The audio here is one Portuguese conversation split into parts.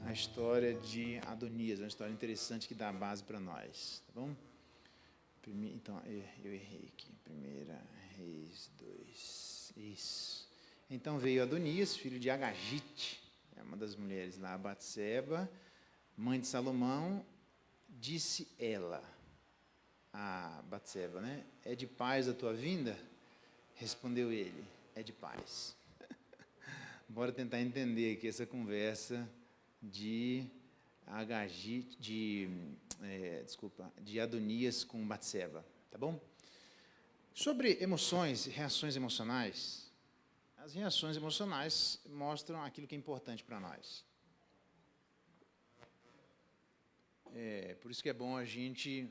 a história de Adonias, uma história interessante que dá base para nós, tá bom? Então, eu errei aqui. 1 Reis 2, isso. Então veio Adonias, filho de Agagite, uma das mulheres lá, Batseba, mãe de Salomão. Disse ela a Batseba, né? É de paz a tua vinda? Respondeu ele, é de paz. Bora tentar entender aqui essa conversa de de Adonias com Batseba, tá bom? Sobre emoções, reações emocionais, as reações emocionais mostram aquilo que é importante para nós. Por isso que é bom a gente,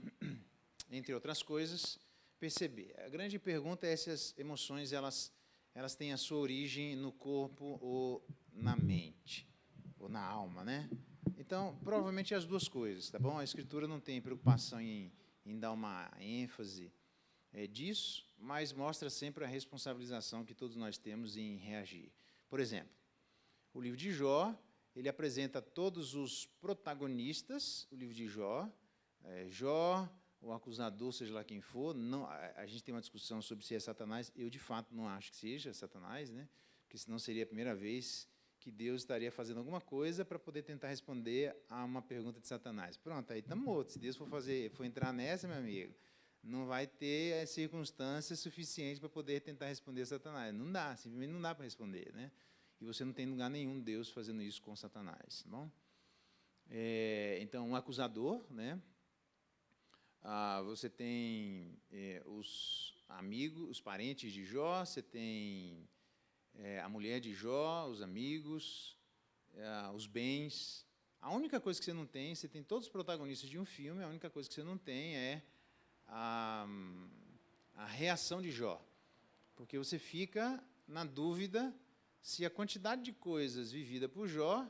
entre outras coisas, perceber. A grande pergunta é se as emoções elas têm a sua origem no corpo ou na mente, ou na alma, né? Então, provavelmente as duas coisas, tá bom? A Escritura não tem preocupação em dar uma ênfase disso, mas mostra sempre a responsabilização que todos nós temos em reagir. Por exemplo, o livro de Jó, ele apresenta todos os protagonistas, o livro de Jó, Jó, o acusador, seja lá quem for, não, a gente tem uma discussão sobre se é Satanás, eu de fato não acho que seja Satanás, né? Porque senão seria a primeira vez que Deus estaria fazendo alguma coisa para poder tentar responder a uma pergunta de Satanás. Pronto, aí estamos outros. Se Deus for entrar nessa, meu amigo, não vai ter circunstâncias suficientes para poder tentar responder a Satanás. Não dá, simplesmente não dá para responder, né? E você não tem lugar nenhum Deus fazendo isso com Satanás, tá bom? Então, um acusador, né? Você tem os amigos, os parentes de Jó, você tem a mulher de Jó, os amigos, os bens. A única coisa que você não tem, você tem todos os protagonistas de um filme, a única coisa que você não tem é a reação de Jó, porque você fica na dúvida se a quantidade de coisas vivida por Jó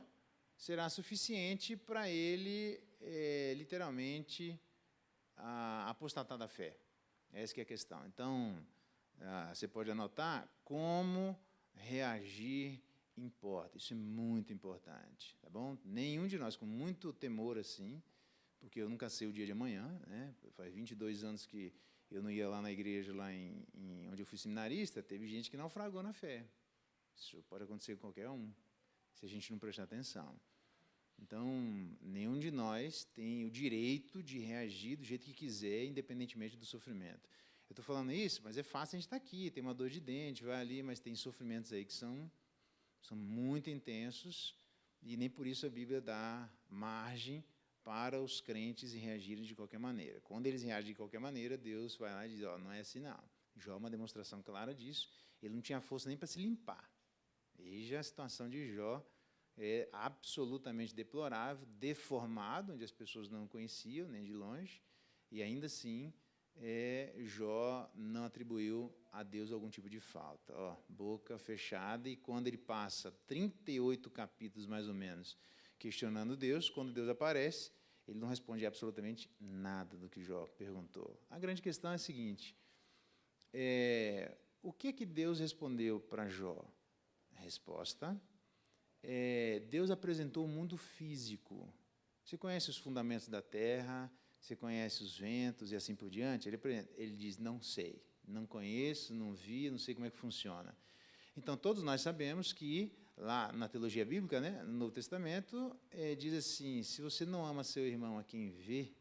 será suficiente para ele, literalmente, apostatar da fé. Essa que é a questão. Então, você pode anotar como reagir importa. Isso é muito importante, tá bom? Nenhum de nós, com muito temor assim, porque eu nunca sei o dia de amanhã, né? Faz 22 anos que eu não ia lá na igreja, lá onde eu fui seminarista, teve gente que naufragou na fé. Isso pode acontecer com qualquer um, se a gente não prestar atenção. Então, nenhum de nós tem o direito de reagir do jeito que quiser, independentemente do sofrimento. Eu estou falando isso, mas é fácil a gente estar aqui, tem uma dor de dente, vai ali, mas tem sofrimentos aí que são muito intensos, e nem por isso a Bíblia dá margem para os crentes reagirem de qualquer maneira. Quando eles reagem de qualquer maneira, Deus vai lá e diz, não é assim não. Jó é uma demonstração clara disso, ele não tinha força nem para se limpar. Veja a situação de Jó, é absolutamente deplorável, deformado, onde as pessoas não o conheciam, nem de longe, e ainda assim, Jó não atribuiu a Deus algum tipo de falta. Boca fechada, e quando ele passa 38 capítulos, mais ou menos, questionando Deus, quando Deus aparece, ele não responde absolutamente nada do que Jó perguntou. A grande questão é a seguinte, o que Deus respondeu para Jó? A resposta, Deus apresentou o mundo físico. Você conhece os fundamentos da terra, você conhece os ventos e assim por diante? Ele diz, não sei, não conheço, não vi, não sei como é que funciona. Então, todos nós sabemos que, lá na teologia bíblica, né, no Novo Testamento, diz assim, se você não ama seu irmão a quem vê,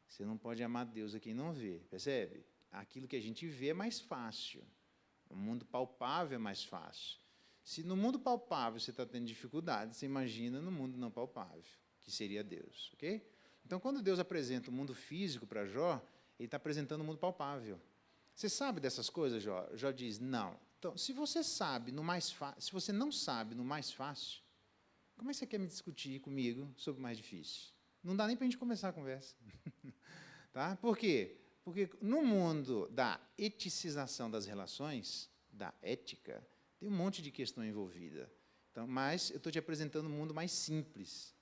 você não pode amar Deus a quem não vê, percebe? Aquilo que a gente vê é mais fácil, o mundo palpável é mais fácil. Se no mundo palpável você está tendo dificuldade, você imagina no mundo não palpável, que seria Deus, ok? Então, quando Deus apresenta o mundo físico para Jó, Ele está apresentando o mundo palpável. Você sabe dessas coisas, Jó? Jó diz, não. Então, se você sabe no mais fácil, se você não sabe no mais fácil, como é que você quer me discutir comigo sobre o mais difícil? Não dá nem para a gente começar a conversa. Tá? Por quê? Porque no mundo da eticização das relações, da ética, tem um monte de questão envolvida. Então, mas eu estou te apresentando um mundo mais simples,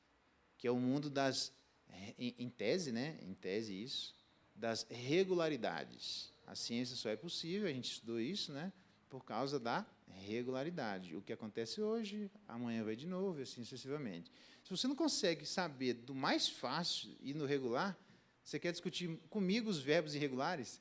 que é o mundo das, em tese, né? Em tese isso, das regularidades. A ciência só é possível, a gente estudou isso, né? Por causa da regularidade. O que acontece hoje, amanhã vai de novo, e assim sucessivamente. Se você não consegue saber do mais fácil e no regular, você quer discutir comigo os verbos irregulares?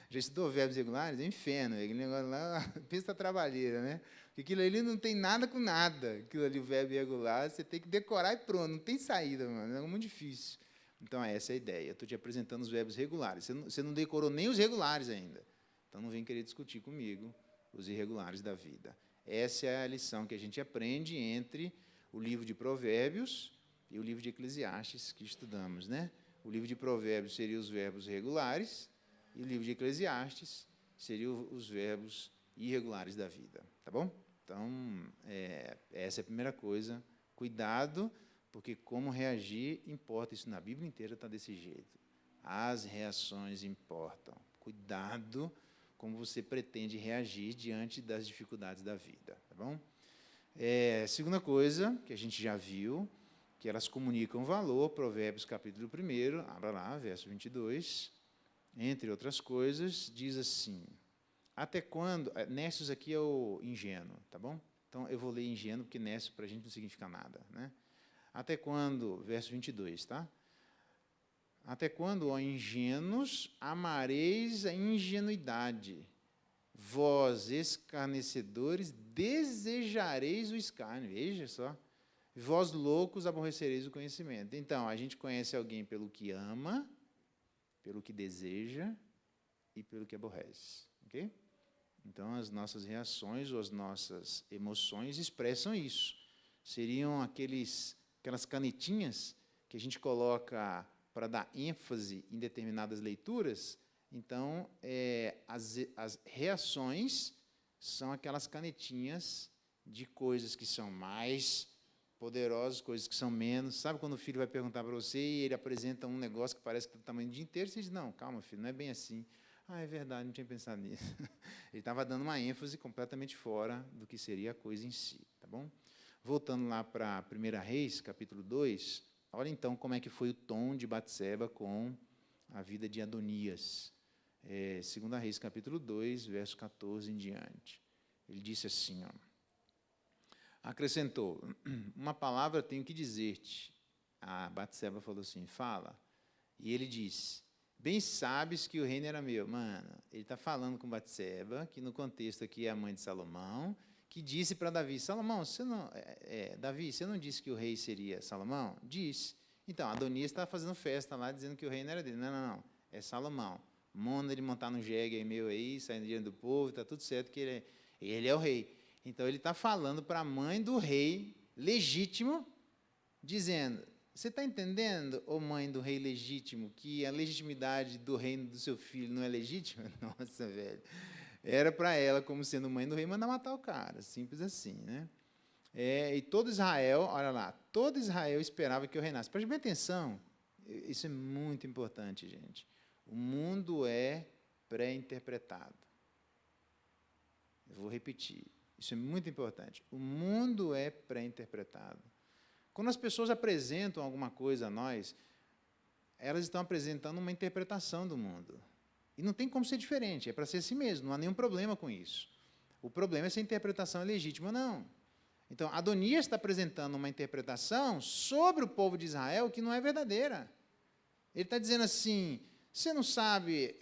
Já estudou verbos irregulares? É inferno, aquele negócio lá, pensa trabalheira, né? Porque aquilo ali não tem nada com nada. Aquilo ali, o verbo irregular, você tem que decorar e pronto, não tem saída, mano, é muito difícil. Então, essa é a ideia. Eu estou te apresentando os verbos regulares. Você não decorou nem os regulares ainda. Então, não vem querer discutir comigo os irregulares da vida. Essa é a lição que a gente aprende entre o livro de Provérbios e o livro de Eclesiastes que estudamos, né? O livro de Provérbios seria os verbos regulares e o livro de Eclesiastes seriam os verbos irregulares da vida, tá bom? Então, essa é a primeira coisa. Cuidado, porque como reagir importa. Isso na Bíblia inteira está desse jeito. As reações importam. Cuidado como você pretende reagir diante das dificuldades da vida, tá bom? Segunda coisa, que a gente já viu, que elas comunicam valor, Provérbios capítulo 1, abra lá, verso 22, entre outras coisas, diz assim, até quando, Nécios aqui é o ingênuo, tá bom? Então, eu vou ler ingênuo, porque Nécio para a gente não significa nada, né? Até quando, verso 22, tá? Até quando, ó ingênuos, amareis a ingenuidade? Vós, escarnecedores, desejareis o escárnio. Veja só. Vós, loucos, aborrecereis o conhecimento. Então, a gente conhece alguém pelo que ama, pelo que deseja e pelo que aborrece. Ok? Então, as nossas reações ou as nossas emoções expressam isso. Seriam aquelas canetinhas que a gente coloca para dar ênfase em determinadas leituras. Então, as reações são aquelas canetinhas de coisas que são mais poderosas, coisas que são menos. Sabe quando o filho vai perguntar para você e ele apresenta um negócio que parece que está do tamanho do dia inteiro, você diz, não, calma, filho, não é bem assim. Ah, é verdade, não tinha pensado nisso. Ele estava dando uma ênfase completamente fora do que seria a coisa em si, tá bom? Voltando lá para 1 Reis, capítulo 2, olha então como é que foi o tom de Batseba com a vida de Adonias. 2 Reis, capítulo 2, verso 14 em diante. Ele disse assim, ó, acrescentou, uma palavra tenho que dizer-te. A Batseba falou assim, fala. E ele disse, bem sabes que o reino era meu. Mano, ele está falando com Batseba, que no contexto aqui é a mãe de Salomão, que disse para Davi, Salomão, Davi, você não disse que o rei seria Salomão? Disse. Então, Adonias está fazendo festa lá, dizendo que o reino era dele. Não, é Salomão. Manda ele montar no jegue aí meu aí, saindo diante do povo, está tudo certo, que ele é o rei. Então, ele está falando para a mãe do rei legítimo, dizendo, você está entendendo, ô mãe do rei legítimo, que a legitimidade do reino do seu filho não é legítima? Nossa, velho. Era para ela, como sendo mãe do rei, mandar matar o cara, simples assim, né? E todo Israel, olha lá, todo Israel esperava que eu reinasse. Preste bem atenção, isso é muito importante, gente. O mundo é pré-interpretado. Eu vou repetir, isso é muito importante. O mundo é pré-interpretado. Quando as pessoas apresentam alguma coisa a nós, elas estão apresentando uma interpretação do mundo. E não tem como ser diferente, é para ser assim mesmo, não há nenhum problema com isso. O problema é se a interpretação é legítima ou não. Então, Adonias está apresentando uma interpretação sobre o povo de Israel que não é verdadeira. Ele está dizendo assim, você não sabe,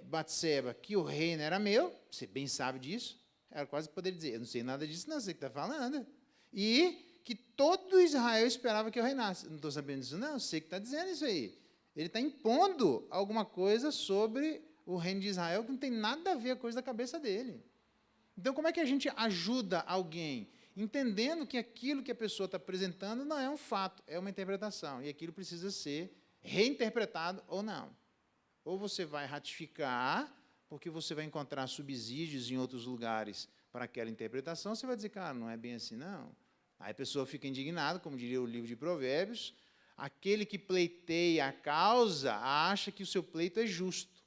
Batseba, que o reino era meu, você bem sabe disso. Ela quase poderia dizer, eu não sei nada disso, não, você que está falando. E que todo Israel esperava que eu reinasse. Não estou sabendo disso, não, você que está dizendo isso aí. Ele está impondo alguma coisa sobre o reino de Israel que não tem nada a ver com a coisa da cabeça dele. Então, como é que a gente ajuda alguém? Entendendo que aquilo que a pessoa está apresentando não é um fato, é uma interpretação. E aquilo precisa ser reinterpretado ou não. Ou você vai ratificar, porque você vai encontrar subsídios em outros lugares para aquela interpretação, você vai dizer, cara, não é bem assim, não. Aí a pessoa fica indignada, como diria o livro de Provérbios, aquele que pleiteia a causa acha que o seu pleito é justo,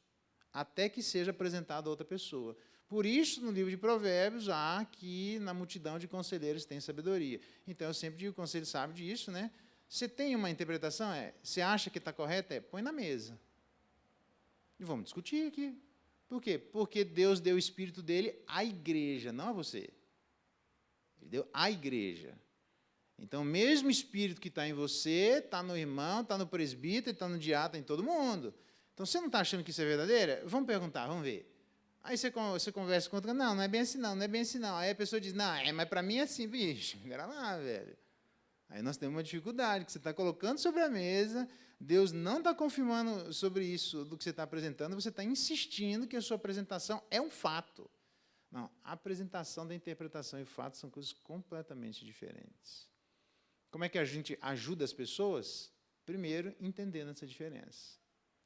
até que seja apresentado a outra pessoa. Por isso, no livro de Provérbios, há que na multidão de conselheiros tem sabedoria. Então, eu sempre digo, o conselho sabe disso, né? Você tem uma interpretação? Você acha que está correta? Põe na mesa. E vamos discutir aqui. Por quê? Porque Deus deu o Espírito dele à igreja, não a você. Ele deu à igreja. Então, o mesmo Espírito que está em você, está no irmão, está no presbítero, está no diácono, está em todo mundo. Então, você não está achando que isso é verdadeiro? Vamos perguntar, vamos ver. Aí você conversa com outra, não é bem assim não, não é bem assim não. Aí a pessoa diz, não, mas para mim é assim, bicho. Espera lá, velho. Aí nós temos uma dificuldade, que você está colocando sobre a mesa, Deus não está confirmando sobre isso do que você está apresentando, você está insistindo que a sua apresentação é um fato. Não, a apresentação da interpretação e fato são coisas completamente diferentes. Como é que a gente ajuda as pessoas? Primeiro, entendendo essa diferença,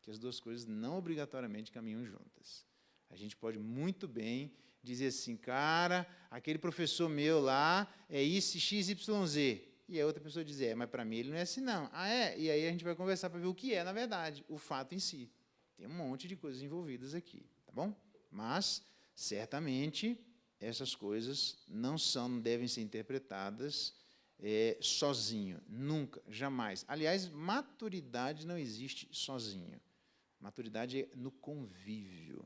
que as duas coisas não obrigatoriamente caminham juntas. A gente pode muito bem dizer assim, cara, aquele professor meu lá é isso, x, y, z. E a outra pessoa diz, mas para mim ele não é assim, não. Ah, é? E aí a gente vai conversar para ver o que é, na verdade, o fato em si. Tem um monte de coisas envolvidas aqui, tá bom? Mas, certamente, essas coisas não devem ser interpretadas sozinho, nunca, jamais. Aliás, maturidade não existe sozinho. Maturidade é no convívio.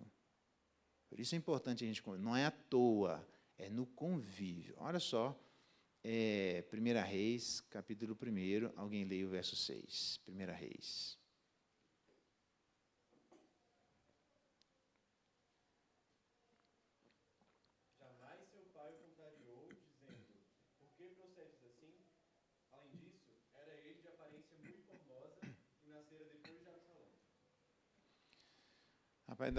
Por isso é importante a gente conviver. Não é à toa, é no convívio. Olha só, 1 Reis, capítulo 1, alguém leia o verso 6. 1 Reis. Jamais seu pai o contrariou, dizendo, por que procedes assim? Além disso, era ele de aparência muito formosa e nascera depois de Absalão. Rapaz,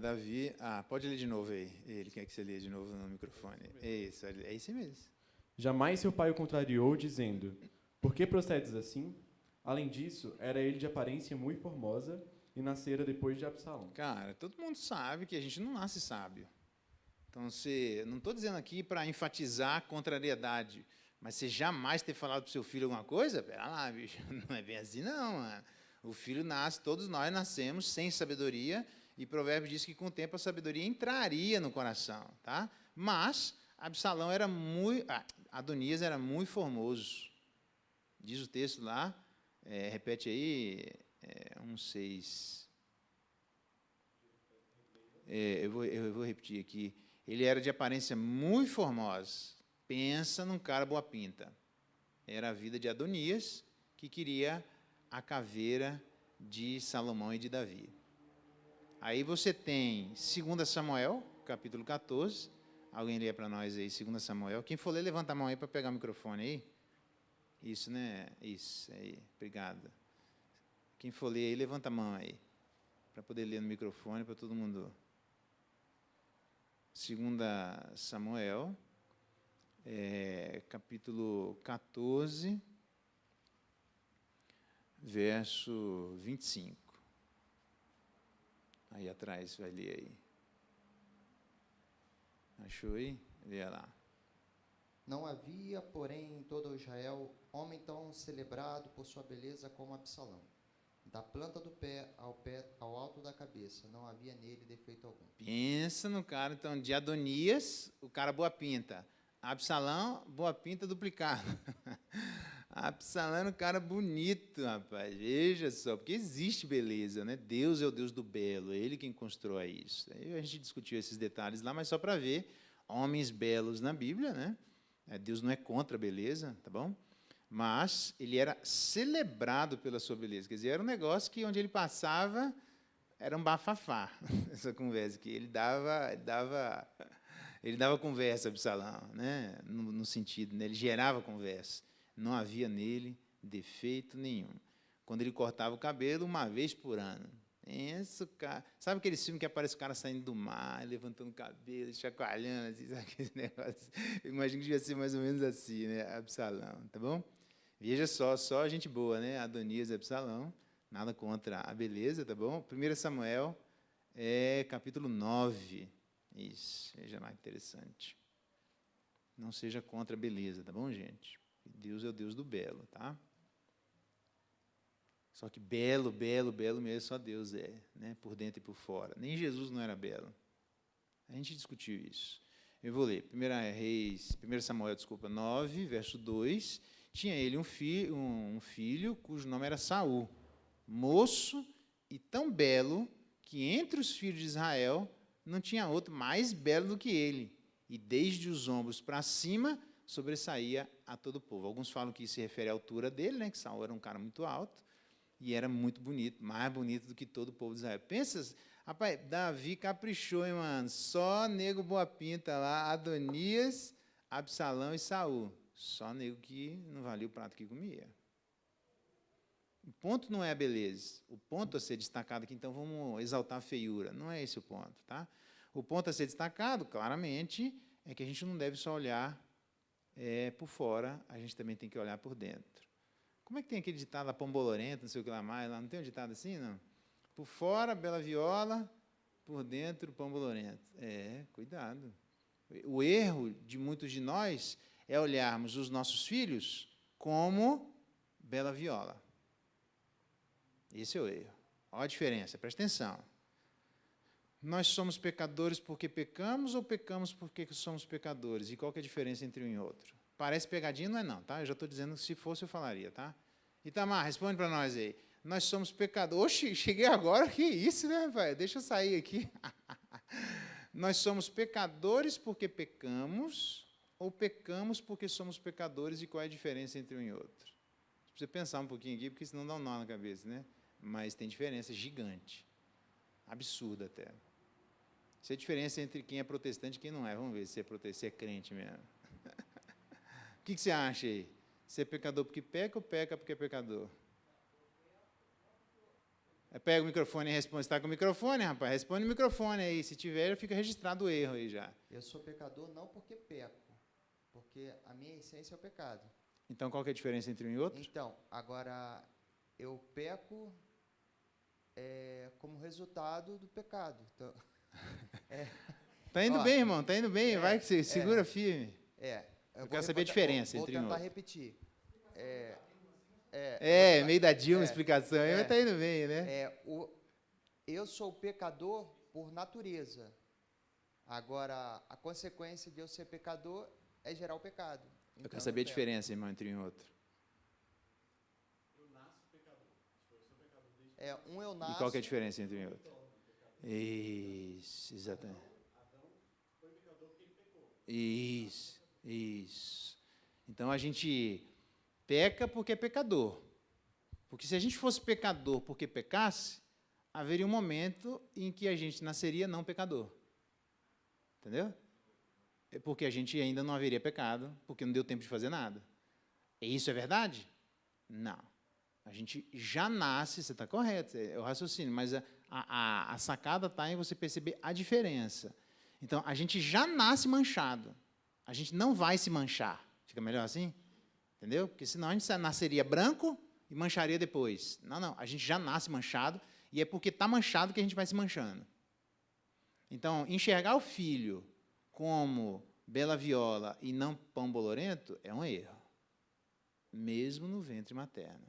Davi... pode ler de novo aí. Ele quer que você leia de novo no microfone. Isso, é isso mesmo. Jamais seu pai o contrariou, dizendo, por que procedes assim? Além disso, era ele de aparência muito formosa e nascera depois de Absalão. Cara, todo mundo sabe que a gente não nasce sábio. Então, não estou dizendo aqui para enfatizar a contrariedade, mas você jamais ter falado para o seu filho alguma coisa? Pera lá, bicho, não é bem assim não, mano. O filho nasce, todos nós nascemos sem sabedoria, e Provérbios diz que com o tempo a sabedoria entraria no coração, tá? Mas Absalão era Adonias era muito formoso. Diz o texto lá, repete aí, 1:6. Eu vou repetir aqui. Ele era de aparência muito formosa. Pensa num cara boa pinta. Era a vida de Adonias, que queria a caveira de Salomão e de Davi. Aí você tem 2 Samuel, capítulo 14. Alguém lê para nós aí, 2 Samuel. Quem for ler, levanta a mão aí para pegar o microfone aí. Isso, né? Isso, aí. Obrigado. Quem for ler aí, levanta a mão aí. Para poder ler no microfone, para todo mundo. 2 Samuel, capítulo 14, verso 25. Aí atrás, vai ler aí. Achou aí? Leia lá. Não havia, porém, em todo Israel, homem tão celebrado por sua beleza como Absalão. Da planta do pé ao alto da cabeça, não havia nele defeito algum. Pensa no cara, então, de Adonias, o cara boa pinta. Absalão, boa pinta duplicado. Absalão era um cara bonito, rapaz. Veja só, porque existe beleza, né? Deus é o Deus do belo, é Ele quem constrói isso. Aí a gente discutiu esses detalhes lá, mas só para ver homens belos na Bíblia, né? Deus não é contra a beleza, tá bom? Mas ele era celebrado pela sua beleza. Quer dizer, era um negócio que onde ele passava era um bafafá, essa conversa aqui. Ele dava conversa, Absalão, né? No sentido, né? Ele gerava conversa. Não havia nele defeito nenhum. Quando ele cortava o cabelo, uma vez por ano. Cara. Sabe aquele filme que aparece o cara saindo do mar, levantando o cabelo, chacoalhando, assim, sabe aquele negócio? Eu imagino que devia ser mais ou menos assim, né? Absalão, tá bom? Veja só gente boa, né? Adonias e Absalão, nada contra a beleza, tá bom? 1 Samuel, capítulo 9. Isso, veja lá, interessante. Não seja contra a beleza, tá bom, gente? Deus é o Deus do belo, tá? Só que belo mesmo, só Deus é, né? Por dentro e por fora. Nem Jesus não era belo. A gente discutiu isso. Eu vou ler. 1 Samuel, 9, verso 2. Tinha ele um filho cujo nome era Saul, moço e tão belo que entre os filhos de Israel não tinha outro mais belo do que ele, e desde os ombros para cima sobressaía a todo o povo. Alguns falam que isso se refere à altura dele, né, que Saul era um cara muito alto, e era muito bonito, mais bonito do que todo o povo de Israel. Pensa, rapaz, Davi caprichou, hein, mano? Só nego boa pinta lá, Adonias, Absalão e Saul. Só nego que não valia o prato que comia. O ponto não é a beleza. O ponto a ser destacado aqui, então vamos exaltar a feiura. Não é esse o ponto, tá? O ponto a ser destacado, claramente, é que a gente não deve só olhar por fora, a gente também tem que olhar por dentro. Como é que tem aquele ditado lá, pombolorento, não sei o que lá mais, lá não tem um ditado assim, não? Por fora, bela viola, por dentro, pombolorento. Cuidado. O erro de muitos de nós é olharmos os nossos filhos como bela viola. Esse é o erro. Olha a diferença, presta atenção. Nós somos pecadores porque pecamos ou pecamos porque somos pecadores? E qual que é a diferença entre um e outro? Parece pegadinha, não é não, tá? Eu já estou dizendo que se fosse eu falaria, tá? Itamar, responde para nós aí. Nós somos pecadores. Oxe, cheguei agora, que isso, né, rapaz? Deixa eu sair aqui. Nós somos pecadores porque pecamos ou pecamos porque somos pecadores e qual é a diferença entre um e outro? Precisa pensar um pouquinho aqui, porque senão dá um nó na cabeça, né? Mas tem diferença gigante, absurda até. Isso é a diferença entre quem é protestante e quem não é. Vamos ver se é protestante, se é crente mesmo. O que você acha aí? Você é pecador porque peca ou peca porque é pecador? Pega o microfone e responde. Você está com o microfone, rapaz? Responde o microfone aí. Se tiver, fica registrado o erro aí já. Eu sou pecador não porque peco, porque a minha essência é o pecado. Então, qual que é a diferença entre um e outro? Então, agora, eu peco como resultado do pecado. Então, Tá indo bem, irmão, tá indo bem. Vai que você segura firme. Eu quero saber a diferença entre um e outro. Vou tentar outro. repetir. Meio da Dilma, explicação aí, mas tá indo bem, né? Eu sou pecador por natureza. Agora, a consequência de eu ser pecador é gerar o pecado. Eu Então, quero saber a peco. diferença, irmão, entre um e outro. Eu nasço pecador. Eu sou pecador desde Eu E nasço... qual que é a diferença entre um e outro? Isso, exatamente. Adão foi pecador porque ele pecou. Isso. Então, a gente peca porque é pecador. Porque se a gente fosse pecador porque pecasse, haveria um momento em que a gente nasceria não pecador. Entendeu? É porque a gente ainda não haveria pecado, porque não deu tempo de fazer nada. E isso é verdade? Não. A gente já nasce, você está correto, é o raciocínio, mas a sacada está em você perceber a diferença. Então, a gente já nasce manchado. A gente não vai se manchar. Fica melhor assim? Entendeu? Porque senão a gente nasceria branco e mancharia depois. Não. A gente já nasce manchado e é porque está manchado que a gente vai se manchando. Então, enxergar o filho como bela viola e não pão bolorento é um erro. Mesmo no ventre materno.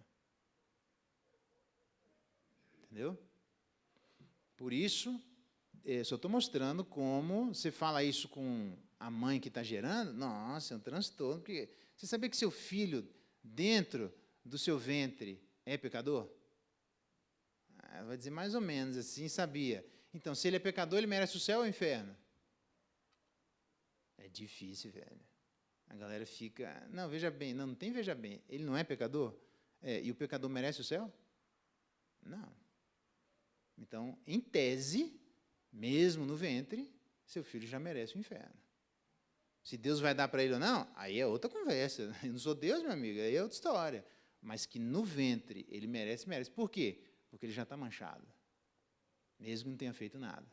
Entendeu? Por isso, só estou mostrando como você fala isso com a mãe que está gerando, nossa, é um transtorno, porque você sabia que seu filho, dentro do seu ventre, é pecador? Vai dizer mais ou menos assim, sabia. Então, se ele é pecador, ele merece o céu ou o inferno? É difícil, velho. A galera fica, não, veja bem, não tem veja bem, ele não é pecador? E o pecador merece o céu? Não. Então, em tese, mesmo no ventre, seu filho já merece o inferno. Se Deus vai dar para ele ou não, aí é outra conversa. Eu não sou Deus, meu amigo, aí é outra história. Mas que no ventre ele merece. Por quê? Porque ele já está manchado, mesmo que não tenha feito nada.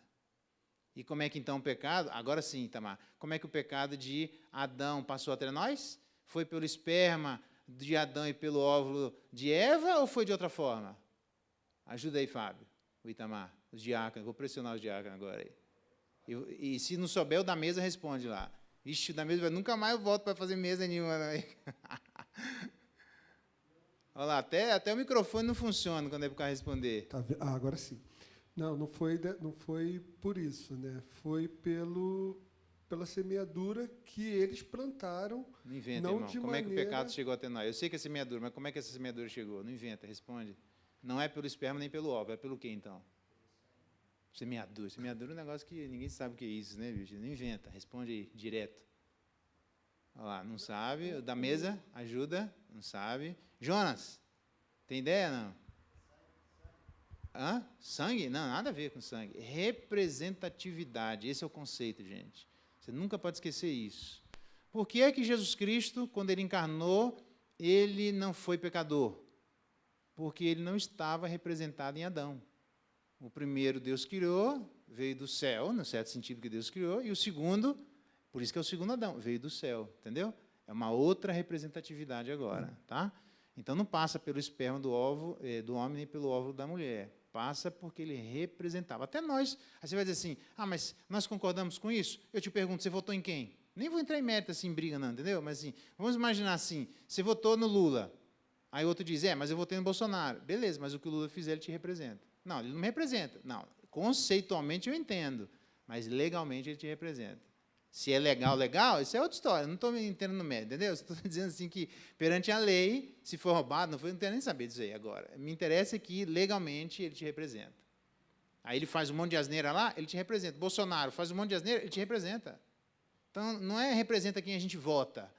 E como é que então o pecado, agora sim, Itamar, como é que o pecado de Adão passou até nós? Foi pelo esperma de Adão e pelo óvulo de Eva ou foi de outra forma? Ajuda aí, Fábio, o Itamar, os diáconos, vou pressionar os diáconos agora aí. E se não souber, o da mesa responde lá. Ixi, o da mesa, nunca mais eu volto para fazer mesa nenhuma. Não. Olha lá, até o microfone não funciona quando é para o cara responder. Tá, agora sim. Não foi por isso, né? Foi pela semeadura que eles plantaram. Não inventa, não irmão. de Como maneira... é que o pecado chegou até nós? Eu sei que é semeadura, mas como é que essa semeadura chegou? Não inventa, responde. Não é pelo esperma nem pelo óvulo, é pelo quê, então? Semeadura. Semeadura é um negócio que ninguém sabe o que é isso, né, bicho? Não inventa, responde aí, direto. Olha lá, não sabe. O da mesa, ajuda, não sabe. Jonas, tem ideia, não? Hã? Sangue? Não, nada a ver com sangue. Representatividade, esse é o conceito, gente. Você nunca pode esquecer isso. Por que é que Jesus Cristo, quando ele encarnou, ele não foi pecador? Porque ele não estava representado em Adão. O primeiro Deus criou, veio do céu, no certo sentido que Deus criou, e o segundo, por isso que é o segundo Adão, veio do céu, entendeu? É uma outra representatividade agora, tá? Então não passa pelo esperma do ovo do homem nem pelo óvulo da mulher. Passa porque ele representava. Até nós, aí você vai dizer assim, mas nós concordamos com isso? Eu te pergunto, você votou em quem? Nem vou entrar em mérito assim, em briga não, entendeu? Mas assim, vamos imaginar assim, você votou no Lula, aí o outro diz, mas eu votei no Bolsonaro. Beleza, mas o que o Lula fizer, ele te representa. Não, ele não me representa. Não, conceitualmente eu entendo, mas legalmente ele te representa. Se é legal, isso é outra história. Não estou entrando no mérito, entendeu? Estou dizendo assim que, perante a lei, se for roubado, não quero nem saber disso aí agora. Me interessa que, legalmente, ele te representa. Aí ele faz um monte de asneira lá, ele te representa. Bolsonaro faz um monte de asneira, ele te representa. Então, não é representa quem a gente vota,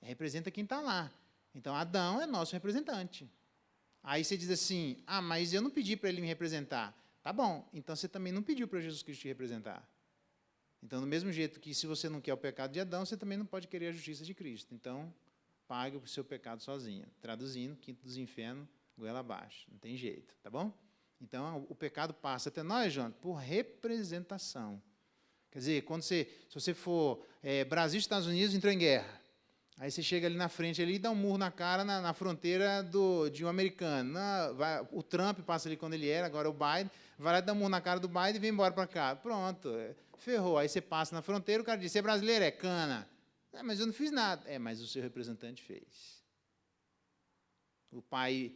representa quem está lá. Então, Adão é nosso representante. Aí você diz assim, mas eu não pedi para ele me representar. Tá bom, então você também não pediu para Jesus Cristo te representar. Então, do mesmo jeito que se você não quer o pecado de Adão, você também não pode querer a justiça de Cristo. Então, pague o seu pecado sozinho. Traduzindo, quinto dos infernos, goela abaixo. Não tem jeito, tá bom? Então, o pecado passa até nós, João, por representação. Quer dizer, se você for Brasil e Estados Unidos entrou em guerra, aí você chega ali na frente ali e dá um murro na cara na fronteira de um americano. O Trump passa ali quando ele era, agora o Biden, vai lá e dá um murro na cara do Biden e vem embora para cá. Pronto, ferrou. Aí você passa na fronteira, o cara diz, você é brasileiro? É cana. Mas eu não fiz nada. Mas o seu representante fez. O pai,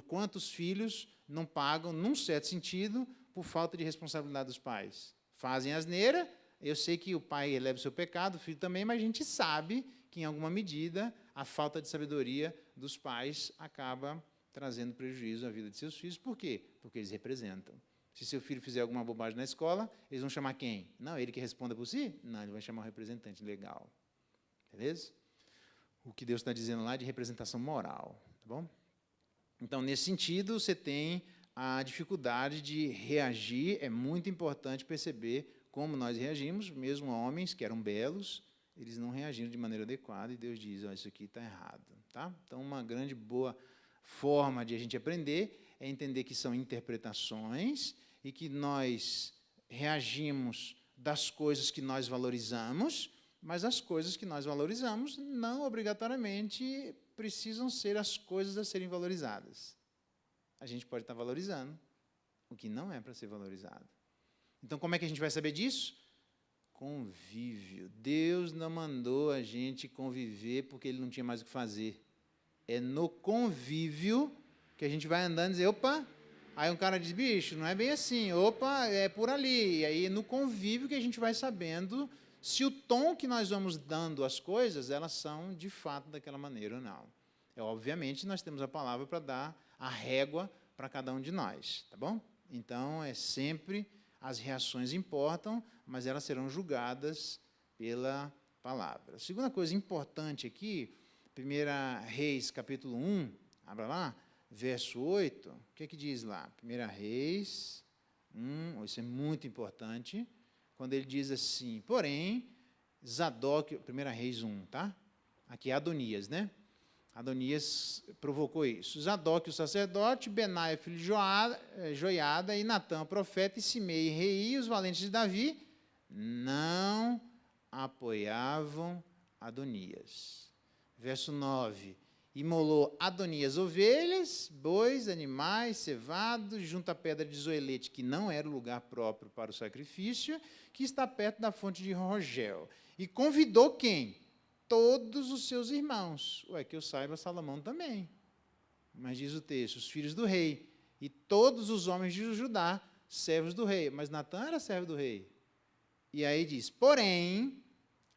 quantos filhos não pagam, num certo sentido, por falta de responsabilidade dos pais? Fazem asneira, eu sei que o pai eleva o seu pecado, o filho também, mas a gente sabe que, em alguma medida, a falta de sabedoria dos pais acaba trazendo prejuízo à vida de seus filhos. Por quê? Porque eles representam. Se seu filho fizer alguma bobagem na escola, eles vão chamar quem? Não, ele que responda por si? Não, ele vai chamar o representante legal. Beleza? O que Deus está dizendo lá é de representação moral. Tá bom? Então, nesse sentido, você tem a dificuldade de reagir. É muito importante perceber como nós reagimos, mesmo homens que eram belos, eles não reagiram de maneira adequada, e Deus diz, isso aqui está errado. Tá? Então, uma grande boa forma de a gente aprender é entender que são interpretações e que nós reagimos das coisas que nós valorizamos, mas as coisas que nós valorizamos não obrigatoriamente precisam ser as coisas a serem valorizadas. A gente pode estar valorizando o que não é para ser valorizado. Então, como é que a gente vai saber disso? Convívio. Deus não mandou a gente conviver porque Ele não tinha mais o que fazer. É no convívio que a gente vai andando e dizer, opa, aí um cara diz, bicho, não é bem assim, opa, é por ali. E aí, no convívio que a gente vai sabendo se o tom que nós vamos dando às coisas, elas são, de fato, daquela maneira ou não. Obviamente, nós temos a palavra para dar a régua para cada um de nós, tá bom? Então, sempre as reações importam, mas elas serão julgadas pela palavra. A segunda coisa importante aqui, 1 Reis, capítulo 1, abra lá, verso 8, o que é que diz lá? 1 Reis 1, isso é muito importante, quando ele diz assim, porém, Zadok, 1 Reis 1, tá? Aqui é Adonias, né? Adonias provocou isso. Zadok, o sacerdote, Benaia, filho de Joiada, e Natã, o profeta, e Simei, rei, e os valentes de Davi, não apoiavam Adonias. Verso 9, imolou Adonias ovelhas, bois, animais, cevados, junto à pedra de Zoelete, que não era o lugar próprio para o sacrifício, que está perto da fonte de Rogel. E convidou quem? Todos os seus irmãos. Que eu saiba, Salomão também. Mas diz o texto, os filhos do rei, e todos os homens de Judá, servos do rei. Mas Natã era servo do rei. E aí diz, porém,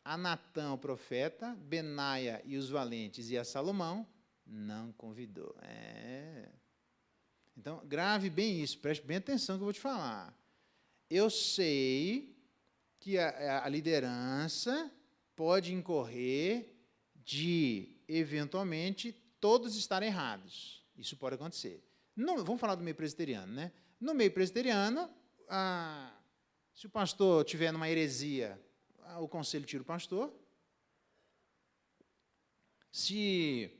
a Natã, o profeta, Benaia e os valentes, e a Salomão, não convidou. Então, grave bem isso, preste bem atenção que eu vou te falar. eu sei que a liderança pode incorrer de, eventualmente, todos estarem errados. Isso pode acontecer. Vamos falar do meio presbiteriano, né? No meio presbiteriano, se o pastor tiver numa heresia, o conselho tira o pastor. Se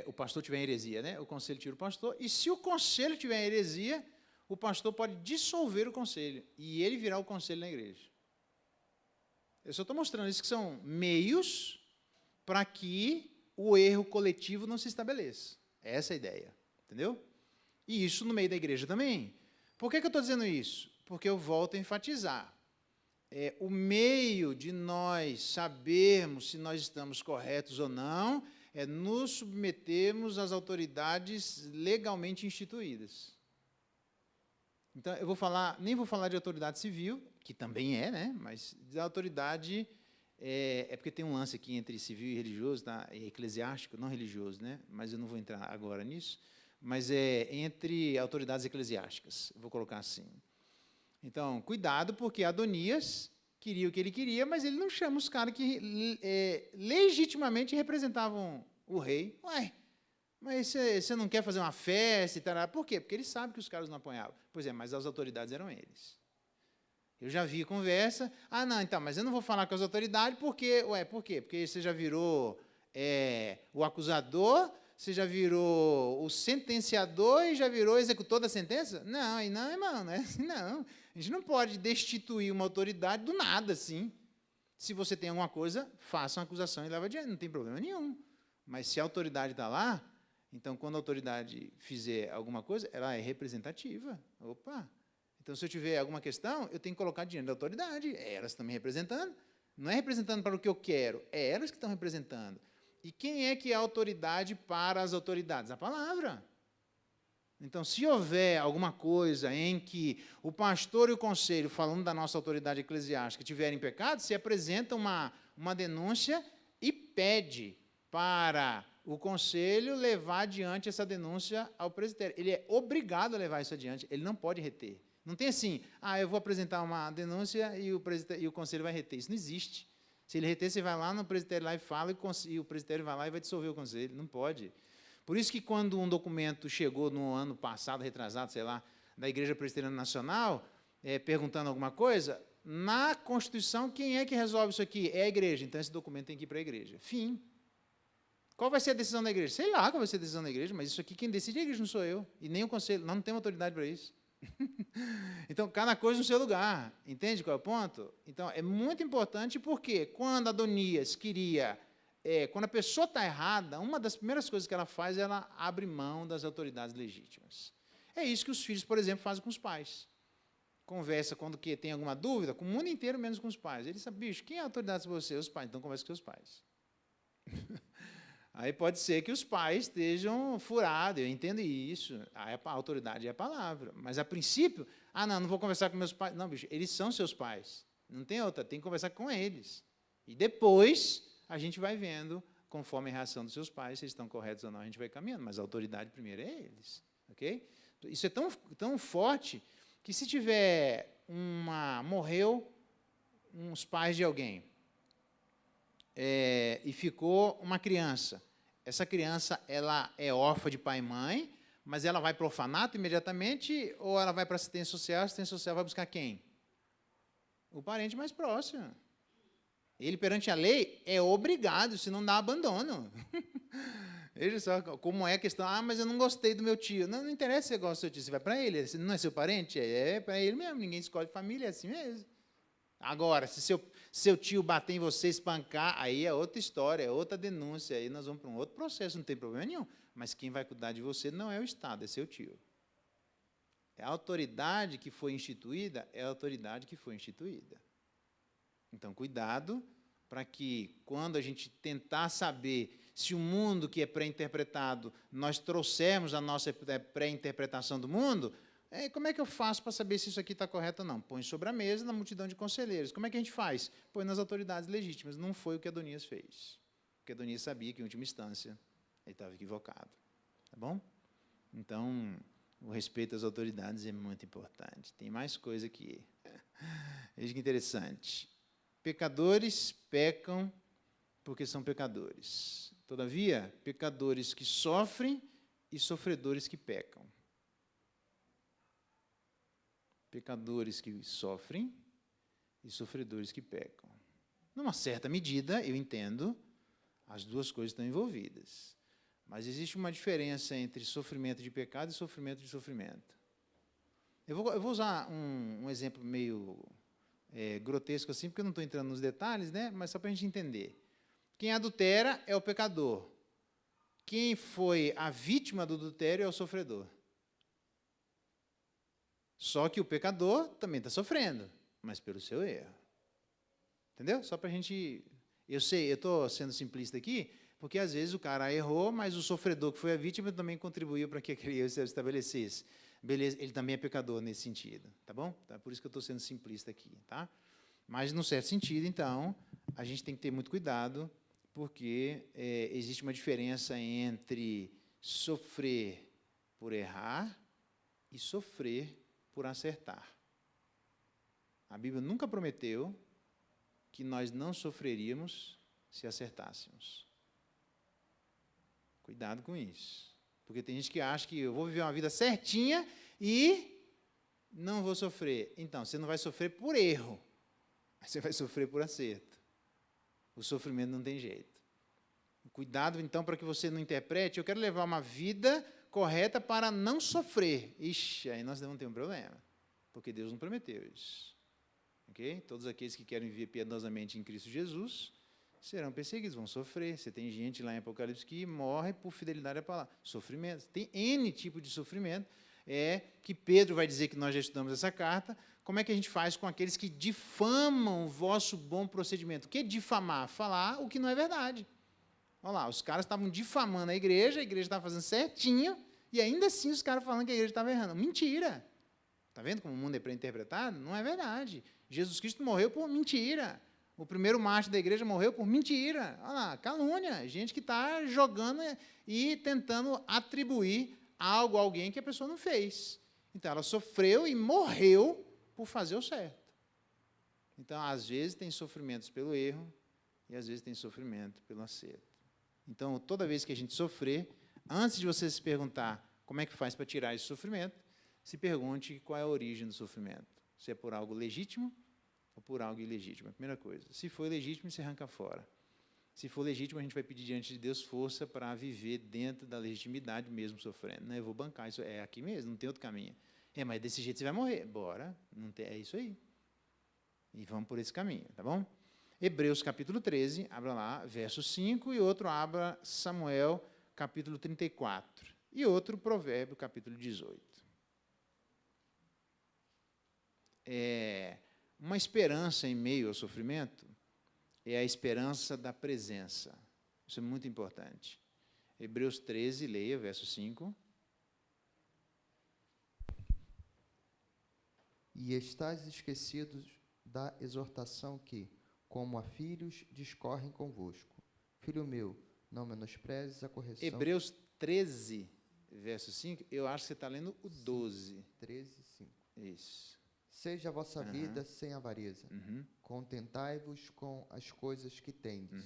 o pastor tiver em heresia, né, o conselho tira o pastor. E se o conselho tiver em heresia, o pastor pode dissolver o conselho e ele virar o conselho na igreja. Eu só estou mostrando isso, que são meios para que o erro coletivo não se estabeleça. Essa é a ideia, entendeu? E isso no meio da igreja também. Por que eu estou dizendo isso? Porque eu volto a enfatizar. O meio de nós sabermos se nós estamos corretos ou não é nos submetermos às autoridades legalmente instituídas. Então, nem vou falar de autoridade civil, que também né? Mas da autoridade, porque tem um lance aqui entre civil e religioso, tá? Eclesiástico, não religioso, né? Mas eu não vou entrar agora nisso, mas entre autoridades eclesiásticas, vou colocar assim. Então, cuidado, porque Adonias queria o que ele queria, mas ele não chama os caras que legitimamente representavam o rei. Ué, mas você não quer fazer uma festa e tal? Por quê? Porque ele sabe que os caras não apoiavam. Pois é, mas as autoridades eram eles. Eu já vi conversa, não, então, mas eu não vou falar com as autoridades, porque, por quê? Porque você já virou o acusador, você já virou o sentenciador e já virou o executor da sentença? Não, irmão, não é assim, não. A gente não pode destituir uma autoridade do nada, assim. Se você tem alguma coisa, faça uma acusação e leva adiante, não tem problema nenhum. Mas se a autoridade está lá, então, quando a autoridade fizer alguma coisa, ela é representativa. Opa! Então, se eu tiver alguma questão, eu tenho que colocar diante da autoridade. Elas estão me representando. Não é representando para o que eu quero, é elas que estão representando. E quem é que é a autoridade para as autoridades? A palavra. Então, se houver alguma coisa em que o pastor e o conselho, falando da nossa autoridade eclesiástica, tiverem pecado, se apresenta uma denúncia e pede para o conselho levar adiante essa denúncia ao presbitério. Ele é obrigado a levar isso adiante, ele não pode reter. Não tem assim, eu vou apresentar uma denúncia e o conselho vai reter. Isso não existe. Se ele reter, você vai lá no presbitério lá e fala, e o presbitério vai lá e vai dissolver o conselho. Não pode. Por isso que quando um documento chegou no ano passado, retrasado, sei lá, da Igreja Presbiteriana Nacional, perguntando alguma coisa, na Constituição, quem é que resolve isso aqui? É a igreja. Então, esse documento tem que ir para a igreja. Fim. Qual vai ser a decisão da igreja? Sei lá qual vai ser a decisão da igreja, mas isso aqui quem decide é a igreja, não sou eu. E nem o conselho. Nós não temos autoridade para isso. Então, cada coisa no seu lugar. Entende qual é o ponto? Então, é muito importante porque quando Adonias queria... quando a pessoa está errada, uma das primeiras coisas que ela faz, ela abre mão das autoridades legítimas. É isso que os filhos, por exemplo, fazem com os pais. Conversa quando tem alguma dúvida, com o mundo inteiro, menos com os pais. Ele sabe, bicho, quem é a autoridade sobre você? Os pais. Então, conversa com seus pais. Aí pode ser que os pais estejam furados, eu entendo isso. A autoridade é a palavra. Mas, a princípio, não vou conversar com meus pais. Não, bicho, eles são seus pais. Não tem outra, tem que conversar com eles. E depois... a gente vai vendo, conforme a reação dos seus pais, se eles estão corretos ou não, a gente vai caminhando, mas a autoridade primeiro é eles. Ok? Isso é tão forte que se tiver morreu uns pais de alguém e ficou uma criança, essa criança ela é órfã de pai e mãe, mas ela vai para o orfanato imediatamente ou ela vai para a assistência social vai buscar quem? O parente mais próximo. Ele, perante a lei, é obrigado, se não dá abandono. Veja só como é a questão. Mas eu não gostei do meu tio. Não interessa se você gosta do seu tio, você vai para ele. Se não é seu parente, é para ele mesmo. Ninguém escolhe família, é assim mesmo. Agora, se seu tio bater em você, espancar, aí é outra história, é outra denúncia. Aí nós vamos para um outro processo, não tem problema nenhum. Mas quem vai cuidar de você não é o Estado, é seu tio. A autoridade que foi instituída é a autoridade que foi instituída. Então, cuidado para que, quando a gente tentar saber se o mundo que é pré-interpretado, nós trouxermos a nossa pré-interpretação do mundo, como é que eu faço para saber se isso aqui está correto ou não? Põe sobre a mesa na multidão de conselheiros. Como é que a gente faz? Põe nas autoridades legítimas. Não foi o que Adonias fez. Porque Adonias sabia que, em última instância, ele estava equivocado. Tá bom? Então, O respeito às autoridades é muito importante. Tem mais coisa aqui. Veja que interessante. Pecadores pecam porque são pecadores. Todavia, pecadores que sofrem e sofredores que pecam. Pecadores que sofrem e sofredores que pecam. Numa certa medida, eu entendo, as duas coisas estão envolvidas. Mas existe uma diferença entre sofrimento de pecado e sofrimento de sofrimento. Eu vou usar um exemplo meio grotesco assim, porque eu não estou entrando nos detalhes, né? Mas só para a gente entender. Quem adultera é o pecador. Quem foi a vítima do adultério é o sofredor. Só que o pecador também está sofrendo, mas pelo seu erro. Entendeu? Só para a gente... Eu sei, eu estou sendo simplista aqui, porque às vezes o cara errou, mas o sofredor que foi a vítima também contribuiu para que aquele erro se estabelecesse. Beleza, ele também é pecador nesse sentido, tá bom? Tá, por isso que eu estou sendo simplista aqui, tá? Mas, num certo sentido, então, a gente tem que ter muito cuidado, porque existe uma diferença entre sofrer por errar e sofrer por acertar. A Bíblia nunca prometeu que nós não sofreríamos se acertássemos. Cuidado com isso. Porque tem gente que acha que eu vou viver uma vida certinha e não vou sofrer. Então, você não vai sofrer por erro, você vai sofrer por acerto. O sofrimento não tem jeito. Cuidado, então, para que você não interprete, eu quero levar uma vida correta para não sofrer. Ixi, aí nós vamos ter um problema, porque Deus não prometeu isso. Ok? Todos aqueles que querem viver piedosamente em Cristo Jesus serão perseguidos, vão sofrer. Você tem gente lá em Apocalipse que morre por fidelidade à palavra. Sofrimento. Tem N tipo de sofrimento. Que Pedro vai dizer que nós já estudamos essa carta. Como é que a gente faz com aqueles que difamam o vosso bom procedimento? O que é difamar? Falar o que não é verdade. Olha lá, os caras estavam difamando a igreja estava fazendo certinho, e ainda assim os caras falando que a igreja estava errando. Mentira. Está vendo como o mundo é pré-interpretado? Não é verdade. Jesus Cristo morreu por mentira. O primeiro mártir da igreja morreu por mentira. Olha lá, calúnia. Gente que está jogando e tentando atribuir algo a alguém que a pessoa não fez. Então, ela sofreu e morreu por fazer o certo. Então, às vezes, tem sofrimentos pelo erro e, às vezes, tem sofrimento pelo acerto. Então, toda vez que a gente sofrer, antes de você se perguntar como é que faz para tirar esse sofrimento, se pergunte qual é a origem do sofrimento. Se é por algo legítimo ou por algo ilegítimo. A primeira coisa. Se for legítimo, você arranca fora. Se for legítimo, a gente vai pedir diante de Deus força para viver dentro da legitimidade mesmo sofrendo. Não, eu vou bancar, isso é aqui mesmo, não tem outro caminho. Mas desse jeito você vai morrer. Bora, não tem, é isso aí. E vamos por esse caminho, tá bom? Hebreus capítulo 13, abra lá, verso 5, e outro abra Samuel capítulo 34, e outro Provérbio capítulo 18. Uma esperança em meio ao sofrimento é a esperança da presença. Isso é muito importante. Hebreus 13, leia, verso 5. E estáis esquecidos da exortação que, como a filhos, discorrem convosco. Filho meu, não menosprezes a correção. Hebreus 13, verso 5, eu acho que você está lendo o 12. 13, 5. Isso. Seja a vossa vida sem avareza. Contentai-vos com as coisas que tendes.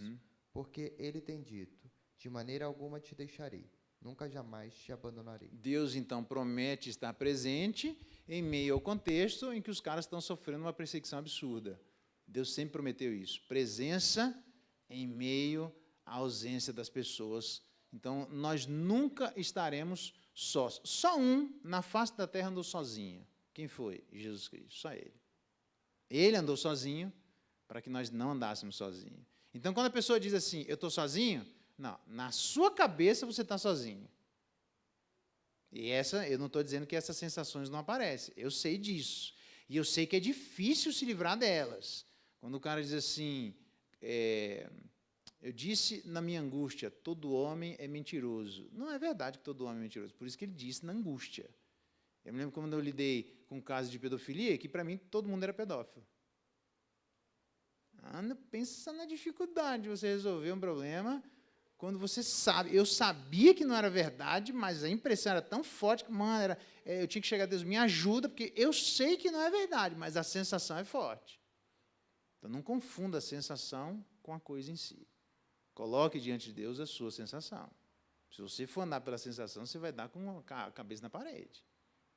Porque ele tem dito, de maneira alguma te deixarei, nunca jamais te abandonarei. Deus, então, promete estar presente em meio ao contexto em que os caras estão sofrendo uma perseguição absurda. Deus sempre prometeu isso. Presença em meio à ausência das pessoas. Então, nós nunca estaremos sós. Só um na face da terra andou sozinho. Quem foi? Jesus Cristo, só ele. Ele andou sozinho para que nós não andássemos sozinhos. Então, quando a pessoa diz assim, eu estou sozinho, não, na sua cabeça você está sozinho. E eu não estou dizendo que essas sensações não aparecem, eu sei disso. E eu sei que é difícil se livrar delas. Quando o cara diz assim, eu disse na minha angústia, todo homem é mentiroso. Não é verdade que todo homem é mentiroso, por isso que ele disse na angústia. Eu me lembro quando eu lidei com um caso de pedofilia, que para mim todo mundo era pedófilo. Pensa na dificuldade de você resolver um problema Quando você sabe, eu sabia que não era verdade, mas a impressão era tão forte que, mano, eu tinha que chegar a Deus, me ajuda, porque eu sei que não é verdade, mas a sensação é forte. Então, não confunda a sensação com a coisa em si. Coloque diante de Deus a sua sensação. Se você for andar pela sensação, você vai dar com a cabeça na parede.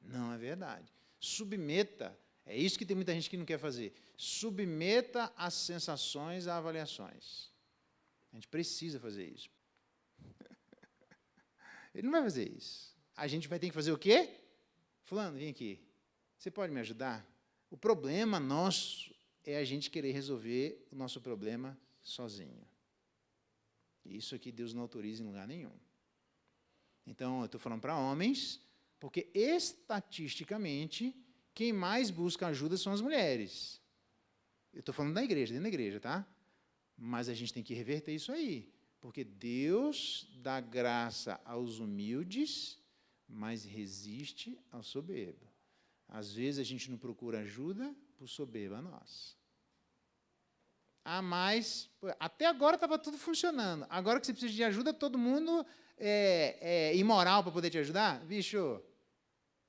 Não é verdade. Submeta, é isso que tem muita gente que não quer fazer. Submeta as sensações a avaliações. A gente precisa fazer isso. Ele não vai fazer isso. A gente vai ter que fazer o quê? Fulano, vem aqui. Você pode me ajudar? O problema nosso é a gente querer resolver o nosso problema sozinho. Isso aqui Deus não autoriza em lugar nenhum. Então, eu estou falando para homens, porque estatisticamente, quem mais busca ajuda são as mulheres. Eu estou falando da igreja, dentro da igreja, tá? Mas a gente tem que reverter isso aí, porque Deus dá graça aos humildes, mas resiste ao soberbo. Às vezes a gente não procura ajuda por soberba nós. Mas até agora estava tudo funcionando. Agora que você precisa de ajuda, todo mundo é imoral para poder te ajudar? Bicho,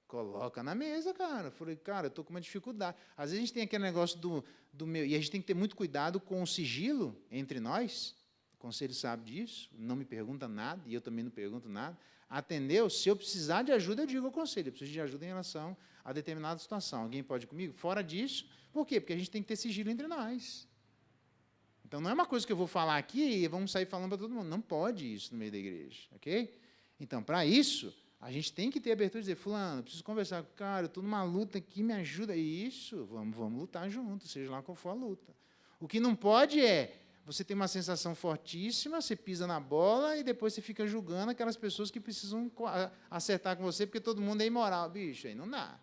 coloca na mesa, cara. Eu falei, cara, eu estou com uma dificuldade. Às vezes a gente tem aquele negócio do meu... E a gente tem que ter muito cuidado com o sigilo entre nós. O conselho sabe disso. Não me pergunta nada, e eu também não pergunto nada. Atendeu? Se eu precisar de ajuda, eu digo ao conselho. Eu preciso de ajuda em relação a determinada situação. Alguém pode ir comigo? Fora disso, por quê? Porque a gente tem que ter sigilo entre nós. Então, não é uma coisa que eu vou falar aqui e vamos sair falando para todo mundo. Não pode isso no meio da igreja, ok? Então, para isso, a gente tem que ter abertura e dizer, fulano, eu preciso conversar com o cara, eu estou numa luta aqui, me ajuda. Isso, vamos lutar juntos, seja lá qual for a luta. O que não pode é, você tem uma sensação fortíssima, você pisa na bola e depois você fica julgando aquelas pessoas que precisam acertar com você, porque todo mundo é imoral. Bicho, aí não dá.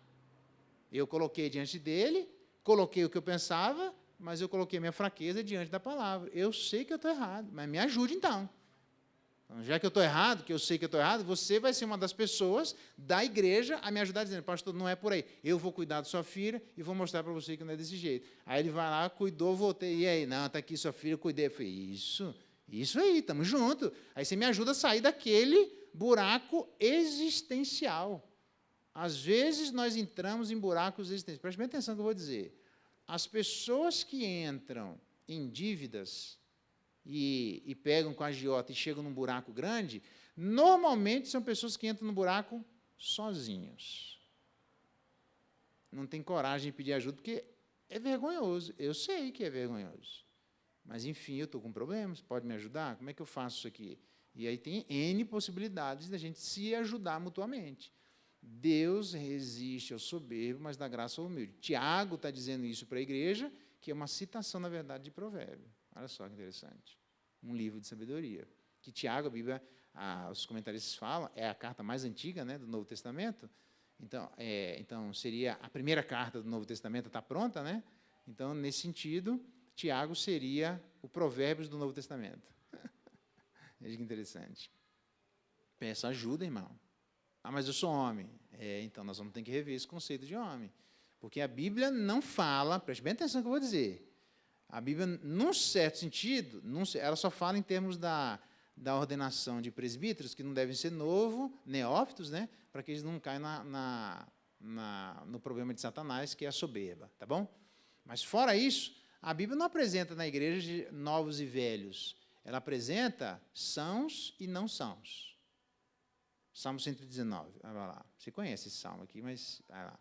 Eu coloquei diante dele, coloquei o que eu pensava, mas eu coloquei minha fraqueza diante da palavra. Eu sei que eu estou errado, mas me ajude então. Já que eu estou errado, que eu sei que eu estou errado, você vai ser uma das pessoas da igreja a me ajudar, dizendo, pastor, não é por aí. Eu vou cuidar da sua filha e vou mostrar para você que não é desse jeito. Aí ele vai lá, cuidou, voltei. E aí? Não, está aqui sua filha, eu cuidei. Eu falei, isso aí, estamos juntos. Aí você me ajuda a sair daquele buraco existencial. Às vezes nós entramos em buracos existenciais. Preste bem atenção no que eu vou dizer. As pessoas que entram em dívidas e pegam com a agiota e chegam num buraco grande, normalmente são pessoas que entram no buraco sozinhos. Não tem coragem de pedir ajuda, porque é vergonhoso. Eu sei que é vergonhoso. Mas, enfim, eu estou com problemas, pode me ajudar? Como é que eu faço isso aqui? E aí tem N possibilidades da gente se ajudar mutuamente. Deus resiste ao soberbo, mas dá graça ao humilde. Tiago está dizendo isso para a igreja, que é uma citação, na verdade, de Provérbio. Olha só que interessante. Um livro de sabedoria. Que Tiago, a Bíblia, os comentaristas falam, é a carta mais antiga, né, do Novo Testamento. Então, seria a primeira carta do Novo Testamento, está pronta, né? Então, nesse sentido, Tiago seria o Provérbios do Novo Testamento. Veja que interessante. Peça ajuda, irmão. Mas eu sou homem. Então, nós vamos ter que rever esse conceito de homem. Porque a Bíblia não fala, preste bem atenção no que eu vou dizer, a Bíblia, num certo sentido, ela só fala em termos da ordenação de presbíteros, que não devem ser neófitos, né, para que eles não caiam no problema de Satanás, que é a soberba, tá bom? Mas, fora isso, a Bíblia não apresenta na igreja de novos e velhos, ela apresenta sãos e não sãos. Salmo 119, vai lá. Você conhece esse salmo aqui, mas vai lá.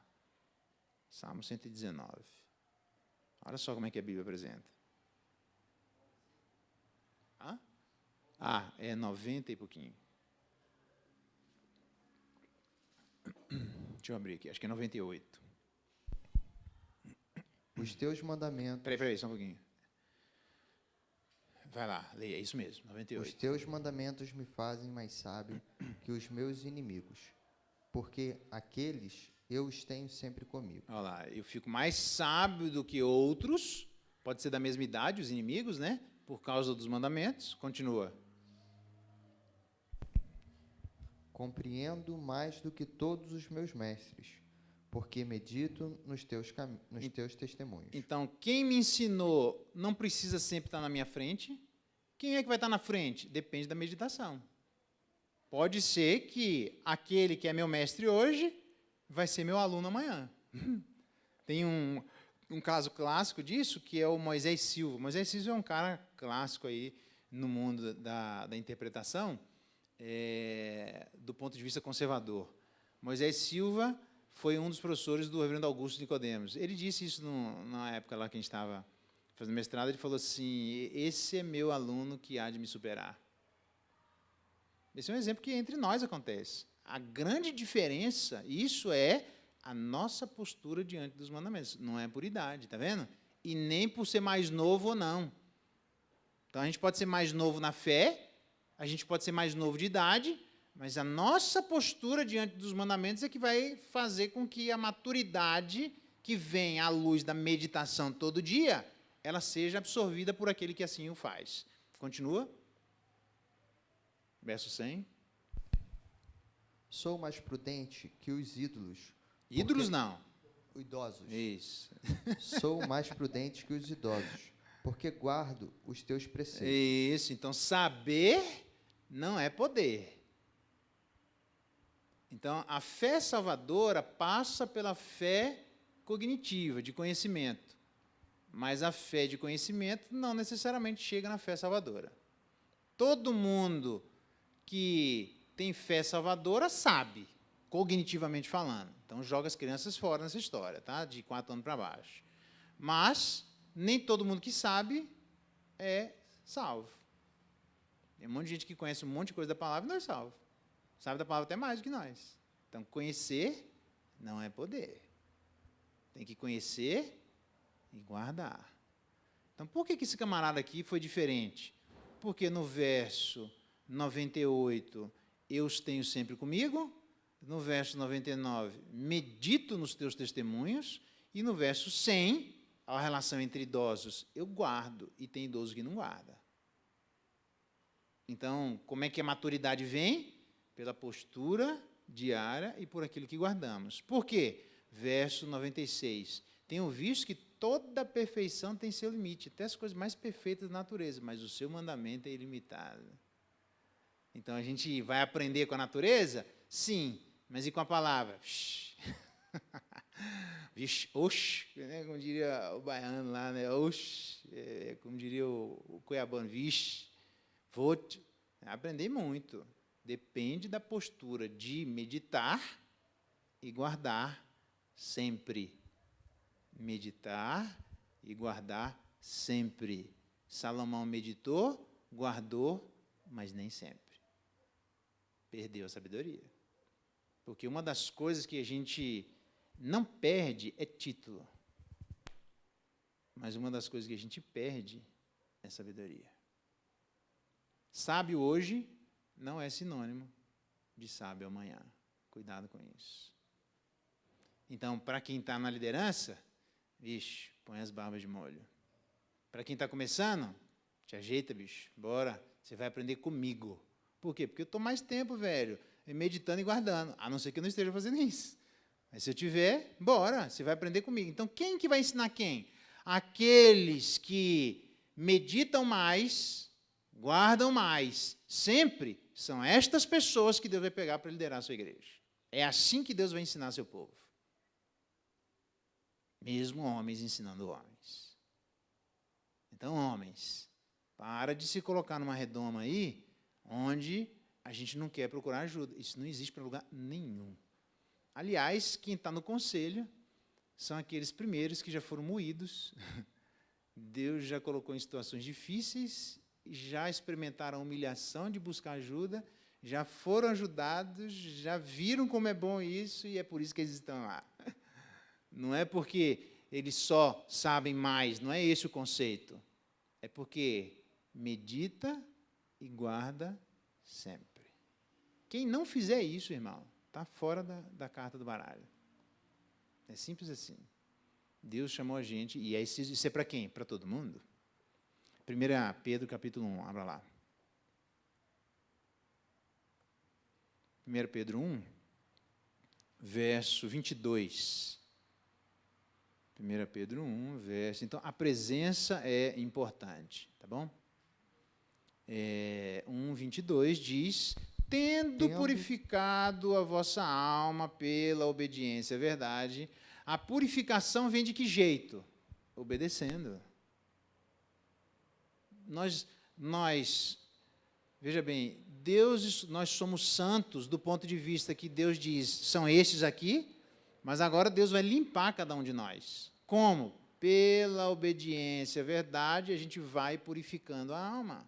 Salmo 119. Olha só como é que a Bíblia apresenta. É 90 e pouquinho. Deixa eu abrir aqui, acho que é 98. Os teus mandamentos... Peraí, só um pouquinho. Vai lá, leia, é isso mesmo, 98. Os teus mandamentos me fazem mais sábio que os meus inimigos, porque aqueles eu os tenho sempre comigo. Olha lá, eu fico mais sábio do que outros, pode ser da mesma idade, os inimigos, né? Por causa dos mandamentos. Continua. Compreendo mais do que todos os meus mestres, porque medito nos teus testemunhos. Então, quem me ensinou não precisa sempre estar na minha frente. Quem é que vai estar na frente? Depende da meditação. Pode ser que aquele que é meu mestre hoje vai ser meu aluno amanhã. Tem um caso clássico disso, que é o Moisés Silva. Moisés Silva é um cara clássico aí no mundo da interpretação, do ponto de vista conservador. Moisés Silva foi um dos professores do reverendo Augusto Nicodemos. Ele disse isso na época lá que a gente estava fazendo mestrado, ele falou assim, esse é meu aluno que há de me superar. Esse é um exemplo que entre nós acontece. A grande diferença, isso é a nossa postura diante dos mandamentos. Não é por idade, está vendo? E nem por ser mais novo ou não. Então, a gente pode ser mais novo na fé, a gente pode ser mais novo de idade, mas a nossa postura diante dos mandamentos é que vai fazer com que a maturidade que vem à luz da meditação todo dia, ela seja absorvida por aquele que assim o faz. Continua. Verso 100. Sou mais prudente que os ídolos. Ídolos não. Idosos. Isso. Sou mais prudente que os idosos, porque guardo os teus preceitos. Isso. Então, saber não é poder. Então, a fé salvadora passa pela fé cognitiva, de conhecimento. Mas a fé de conhecimento não necessariamente chega na fé salvadora. Todo mundo que tem fé salvadora sabe, cognitivamente falando. Então, joga as crianças fora nessa história, tá? De 4 anos para baixo. Mas nem todo mundo que sabe é salvo. Tem um monte de gente que conhece um monte de coisa da palavra e não é salvo. Sabe da palavra até mais do que nós. Então, conhecer não é poder. Tem que conhecer e guardar. Então, por que esse camarada aqui foi diferente? Porque no verso 98, eu os tenho sempre comigo. No verso 99, medito nos teus testemunhos. E no verso 100, a relação entre idosos, eu guardo, e tem idoso que não guarda. Então, como é que a maturidade vem? Pela postura diária e por aquilo que guardamos. Por quê? Verso 96. Tenho visto que toda perfeição tem seu limite, até as coisas mais perfeitas da natureza, mas o seu mandamento é ilimitado. Então, a gente vai aprender com a natureza? Sim, mas e com a palavra? Vixe, oxe, né? Como diria o baiano lá, né? Oxe, como diria o cuiabano, vixe, vou aprender muito. Depende da postura de meditar e guardar sempre. Meditar e guardar sempre. Salomão meditou, guardou, mas nem sempre. Perdeu a sabedoria. Porque uma das coisas que a gente não perde é título. Mas uma das coisas que a gente perde é sabedoria. Sábio hoje não é sinônimo de sábio amanhã. Cuidado com isso. Então, para quem está na liderança, bicho, põe as barbas de molho. Para quem está começando, te ajeita, bicho, bora, você vai aprender comigo. Por quê? Porque eu estou mais tempo, velho, meditando e guardando, a não ser que eu não esteja fazendo isso. Mas se eu tiver, bora, você vai aprender comigo. Então, quem que vai ensinar quem? Aqueles que meditam mais, guardam mais, sempre são estas pessoas que Deus vai pegar para liderar a sua igreja. É assim que Deus vai ensinar seu povo. Mesmo homens ensinando homens. Então, homens, para de se colocar numa redoma aí, onde a gente não quer procurar ajuda. Isso não existe para lugar nenhum. Aliás, quem está no conselho são aqueles primeiros que já foram moídos. Deus já colocou em situações difíceis, já experimentaram a humilhação de buscar ajuda, já foram ajudados, já viram como é bom isso, e é por isso que eles estão lá. Não é porque eles só sabem mais, não é esse o conceito. É porque medita e guarda sempre. Quem não fizer isso, irmão, está fora da carta do baralho. É simples assim. Deus chamou a gente, e isso é para quem? Para todo mundo. 1 Pedro, capítulo 1, abra lá. 1 Pedro 1, verso 22. 1 Pedro 1, verso... Então, a presença é importante, tá bom? 1:22 diz: tendo purificado a vossa alma pela obediência à verdade. A purificação vem de que jeito? Obedecendo. Veja bem, nós somos santos do ponto de vista que Deus diz, são estes aqui, mas agora Deus vai limpar cada um de nós. Como? Pela obediência à verdade, a gente vai purificando a alma.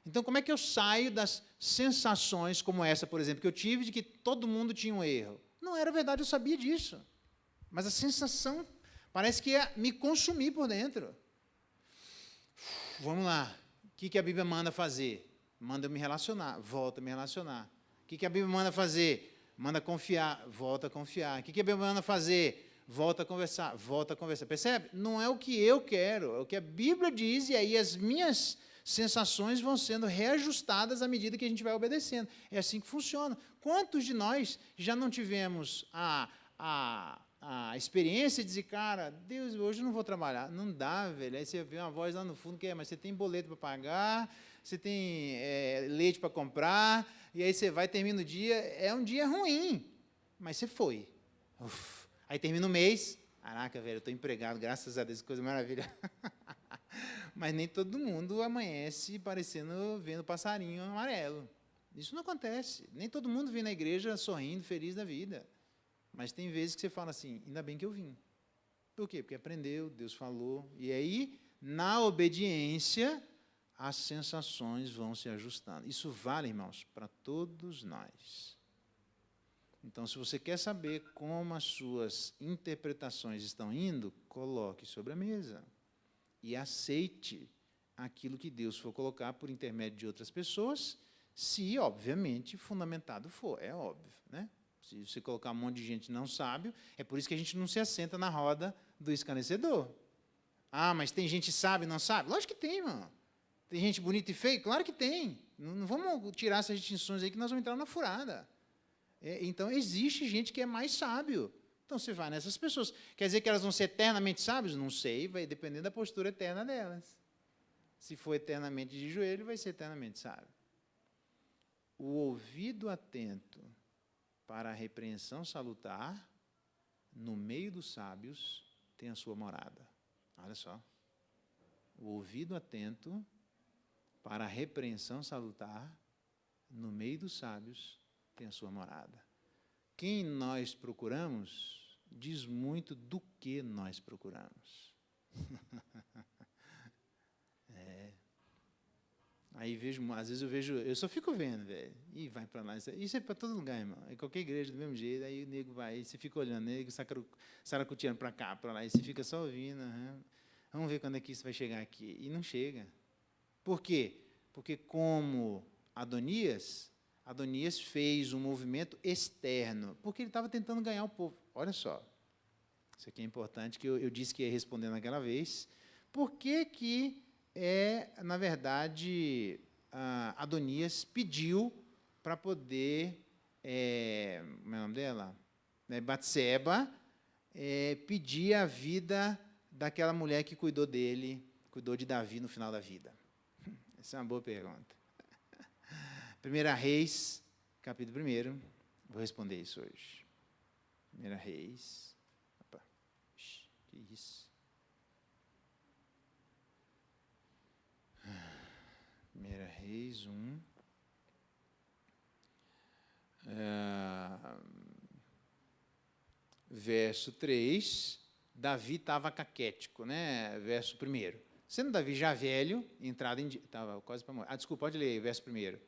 Então, como é que eu saio das sensações como essa, por exemplo, que eu tive de que todo mundo tinha um erro? Não era verdade, eu sabia disso. Mas a sensação parece que ia me consumir por dentro. Vamos lá. O que a Bíblia manda fazer? Manda eu me relacionar, volta a me relacionar. O que a Bíblia manda fazer? Manda confiar, volta a confiar. O que a Bíblia manda fazer? Volta a conversar, volta a conversar. Percebe? Não é o que eu quero, é o que a Bíblia diz, e aí as minhas sensações vão sendo reajustadas à medida que a gente vai obedecendo. É assim que funciona. Quantos de nós já não tivemos a experiência de dizer, cara, Deus, hoje eu não vou trabalhar. Não dá, velho. Aí você vê uma voz lá no fundo que mas você tem boleto para pagar, você tem leite para comprar, e aí você vai, termina o dia, é um dia ruim, mas você foi. Uf. Aí termina o mês, caraca, velho, eu estou empregado, graças a Deus, que coisa maravilha. Mas nem todo mundo amanhece vendo passarinho amarelo. Isso não acontece. Nem todo mundo vem na igreja sorrindo, feliz da vida. Mas tem vezes que você fala assim, ainda bem que eu vim. Por quê? Porque aprendeu, Deus falou. E aí, na obediência, as sensações vão se ajustando. Isso vale, irmãos, para todos nós. Então, se você quer saber como as suas interpretações estão indo, coloque sobre a mesa. E aceite aquilo que Deus for colocar por intermédio de outras pessoas, se, obviamente, fundamentado for. É óbvio, né? Se você colocar um monte de gente não sábio, é por isso que a gente não se assenta na roda do escarnecedor. Ah, mas tem gente sábia e não sabe? Lógico que tem, mano. Tem gente bonita e feia? Claro que tem. Não vamos tirar essas distinções aí que nós vamos entrar na furada. Então, existe gente que é mais sábio. Então, você vai nessas pessoas. Quer dizer que elas vão ser eternamente sábias? Não sei, vai depender da postura eterna delas. Se for eternamente de joelho, vai ser eternamente sábio. O ouvido atento para a repreensão salutar, no meio dos sábios, tem a sua morada. Olha só. O ouvido atento para a repreensão salutar, no meio dos sábios, tem a sua morada. Quem nós procuramos diz muito do que nós procuramos. Aí às vezes eu só fico vendo, velho, e vai para lá. Isso é para todo lugar, irmão. É qualquer igreja do mesmo jeito, aí o nego vai, e você fica olhando, o nego saracuteando para cá, para lá, e você fica só ouvindo. Vamos ver quando é que isso vai chegar aqui. E não chega. Por quê? Porque como Adonias fez um movimento externo, porque ele estava tentando ganhar o povo. Olha só, isso aqui é importante, que eu disse que ia responder naquela vez. Por que na verdade, Adonias pediu para poder, como é o nome dela? Batseba, pedir a vida daquela mulher que cuidou dele, cuidou de Davi no final da vida? Essa é uma boa pergunta. 1 Reis, capítulo 1, vou responder isso hoje. 1 Reis, opa, que isso? 1 Reis 1, verso 3, Davi estava caquético, né? Verso 1. Sendo Davi já velho, entrado em... Estava quase para morrer. Desculpa, pode ler, verso 1.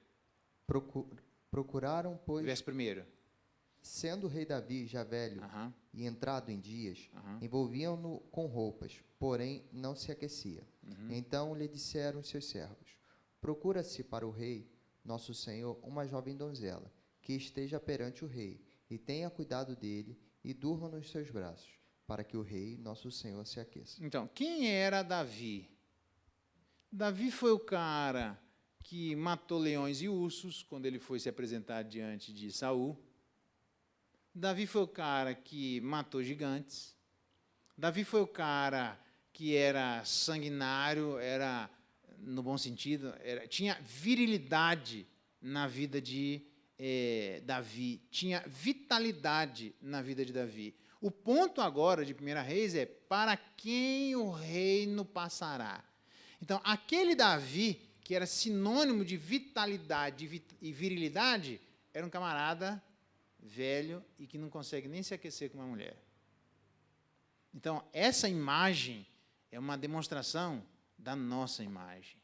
Procuraram, pois... Verso 1. Sendo o rei Davi já velho e entrado em dias, envolviam-no com roupas, porém não se aquecia. Então lhe disseram os seus servos, procura-se para o rei, nosso senhor, uma jovem donzela, que esteja perante o rei, e tenha cuidado dele, e durma nos seus braços, para que o rei, nosso senhor, se aqueça. Então, quem era Davi? Davi foi o cara que matou leões e ursos, quando ele foi se apresentar diante de Saul. Davi foi o cara que matou gigantes. Davi foi o cara que era sanguinário, no bom sentido, tinha virilidade na vida de Davi, tinha vitalidade na vida de Davi. O ponto agora de 1 Reis é: para quem o reino passará? Então, aquele Davi, que era sinônimo de vitalidade e virilidade, era um camarada velho e que não consegue nem se aquecer com uma mulher. Então, essa imagem é uma demonstração da nossa imagem.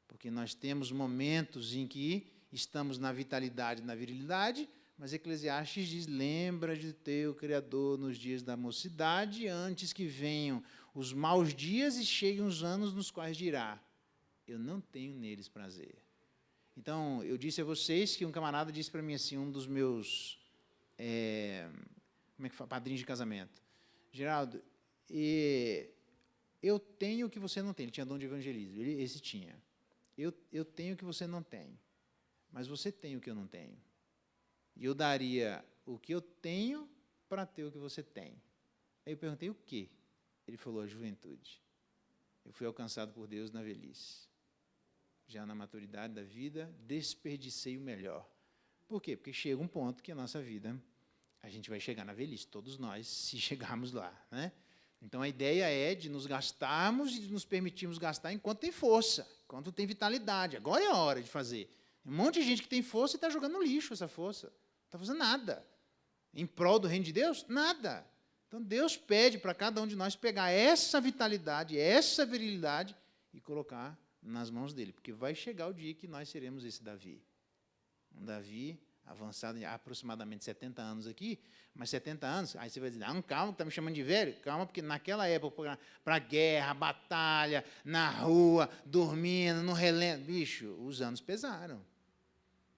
Porque nós temos momentos em que estamos na vitalidade e na virilidade, mas Eclesiastes diz: lembra de teu Criador nos dias da mocidade, antes que venham os maus dias e cheguem os anos nos quais dirá: eu não tenho neles prazer. Então, eu disse a vocês que um camarada disse para mim assim, um dos meus padrinhos de casamento: Geraldo, eu tenho o que você não tem. Ele tinha dom de evangelismo, esse tinha. Eu tenho o que você não tem, mas você tem o que eu não tenho. E eu daria o que eu tenho para ter o que você tem. Aí eu perguntei: o quê? Ele falou: a juventude. Eu fui alcançado por Deus na velhice. Já na maturidade da vida, desperdicei o melhor. Por quê? Porque chega um ponto que a nossa vida, a gente vai chegar na velhice, todos nós, se chegarmos lá, né? Então, a ideia é de nos gastarmos e de nos permitirmos gastar enquanto tem força, enquanto tem vitalidade. Agora é a hora de fazer. Um monte de gente que tem força e está jogando no lixo essa força. Não está fazendo nada. Em prol do reino de Deus? Nada. Então, Deus pede para cada um de nós pegar essa vitalidade, essa virilidade e colocar nas mãos dele, porque vai chegar o dia que nós seremos esse Davi. Um Davi avançado em aproximadamente 70 anos aqui, mas 70 anos, aí você vai dizer: calma, está me chamando de velho? Calma, porque naquela época, para guerra, batalha, na rua, dormindo, no relento, bicho, os anos pesaram.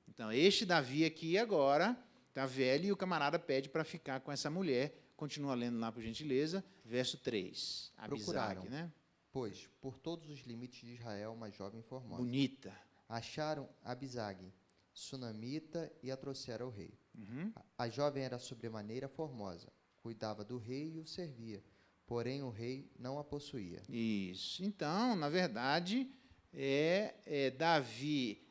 Então, este Davi aqui agora está velho e o camarada pede para ficar com essa mulher. Continua lendo lá, por gentileza, verso 3. Procuraram, Abisag, né? pois, por todos os limites de Israel, uma jovem formosa. Bonita. Acharam Abisag, sunamita, e a trouxeram ao rei. Uhum. A jovem era sobremaneira formosa, cuidava do rei e o servia, porém o rei não a possuía. Isso. Então, na verdade, Davi,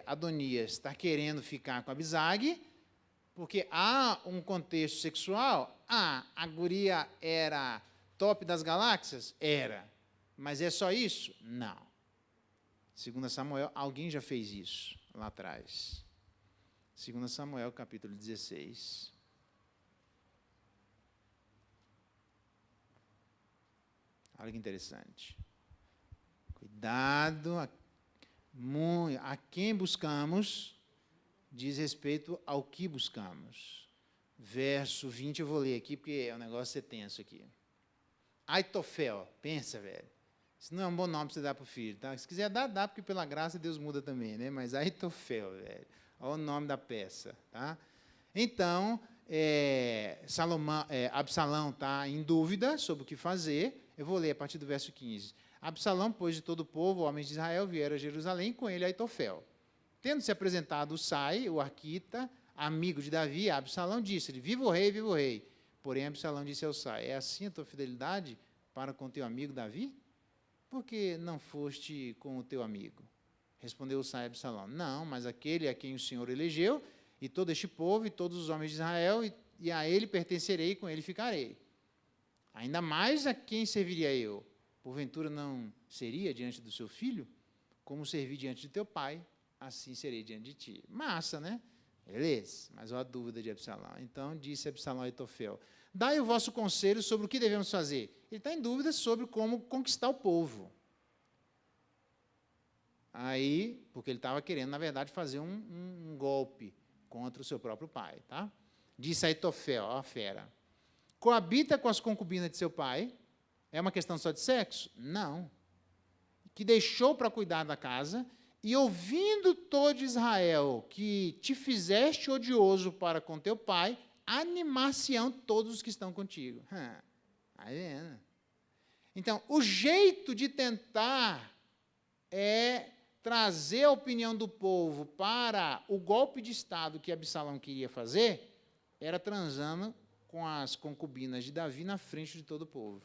Adonias, está querendo ficar com Abisag, porque há um contexto sexual. A guria era top das galáxias? Era. Mas é só isso? Não. Segundo Samuel, alguém já fez isso lá atrás. Segundo Samuel, capítulo 16. Olha que interessante. Cuidado, a quem buscamos diz respeito ao que buscamos. Verso 20, eu vou ler aqui, porque o negócio é tenso aqui. Aitofel, pensa, velho. Isso não é um bom nome para você dar para o filho, tá? Se quiser dar, dá, porque pela graça Deus muda também, né? Mas Aitofel, velho. Olha o nome da peça, tá? Então, Absalão está em dúvida sobre o que fazer. Eu vou ler a partir do verso 15. Absalão, pois de todo o povo, homens de Israel, vieram a Jerusalém, com ele Aitofel. Tendo se apresentado Usai, o arquita, amigo de Davi, Absalão disse-lhe: viva o rei, viva o rei. Porém, Absalão disse ao Usai: é assim a tua fidelidade para com teu amigo Davi? Por que não foste com o teu amigo? Respondeu Usai a Absalão: não, mas aquele a quem o Senhor elegeu, e todo este povo, e todos os homens de Israel, e a ele pertencerei, e com ele ficarei. Ainda mais a quem serviria eu? Porventura não seria diante do seu filho? Como servi diante de teu pai, assim serei diante de ti. Massa, né? Beleza, mas olha a dúvida de Absalão. Então, disse Absalão a Aitofel: dai o vosso conselho sobre o que devemos fazer. Ele está em dúvida sobre como conquistar o povo. Aí, porque ele estava querendo, na verdade, fazer um golpe contra o seu próprio pai. Tá? Disse Aitofel, ó a fera: coabita com as concubinas de seu pai. É uma questão só de sexo? Não. Que deixou para cuidar da casa, e ouvindo todo Israel que te fizeste odioso para com teu pai, animar-se-ão todos os que estão contigo. Aí vendo. Então, o jeito de tentar trazer a opinião do povo para o golpe de Estado que Absalão queria fazer, era transando com as concubinas de Davi na frente de todo o povo.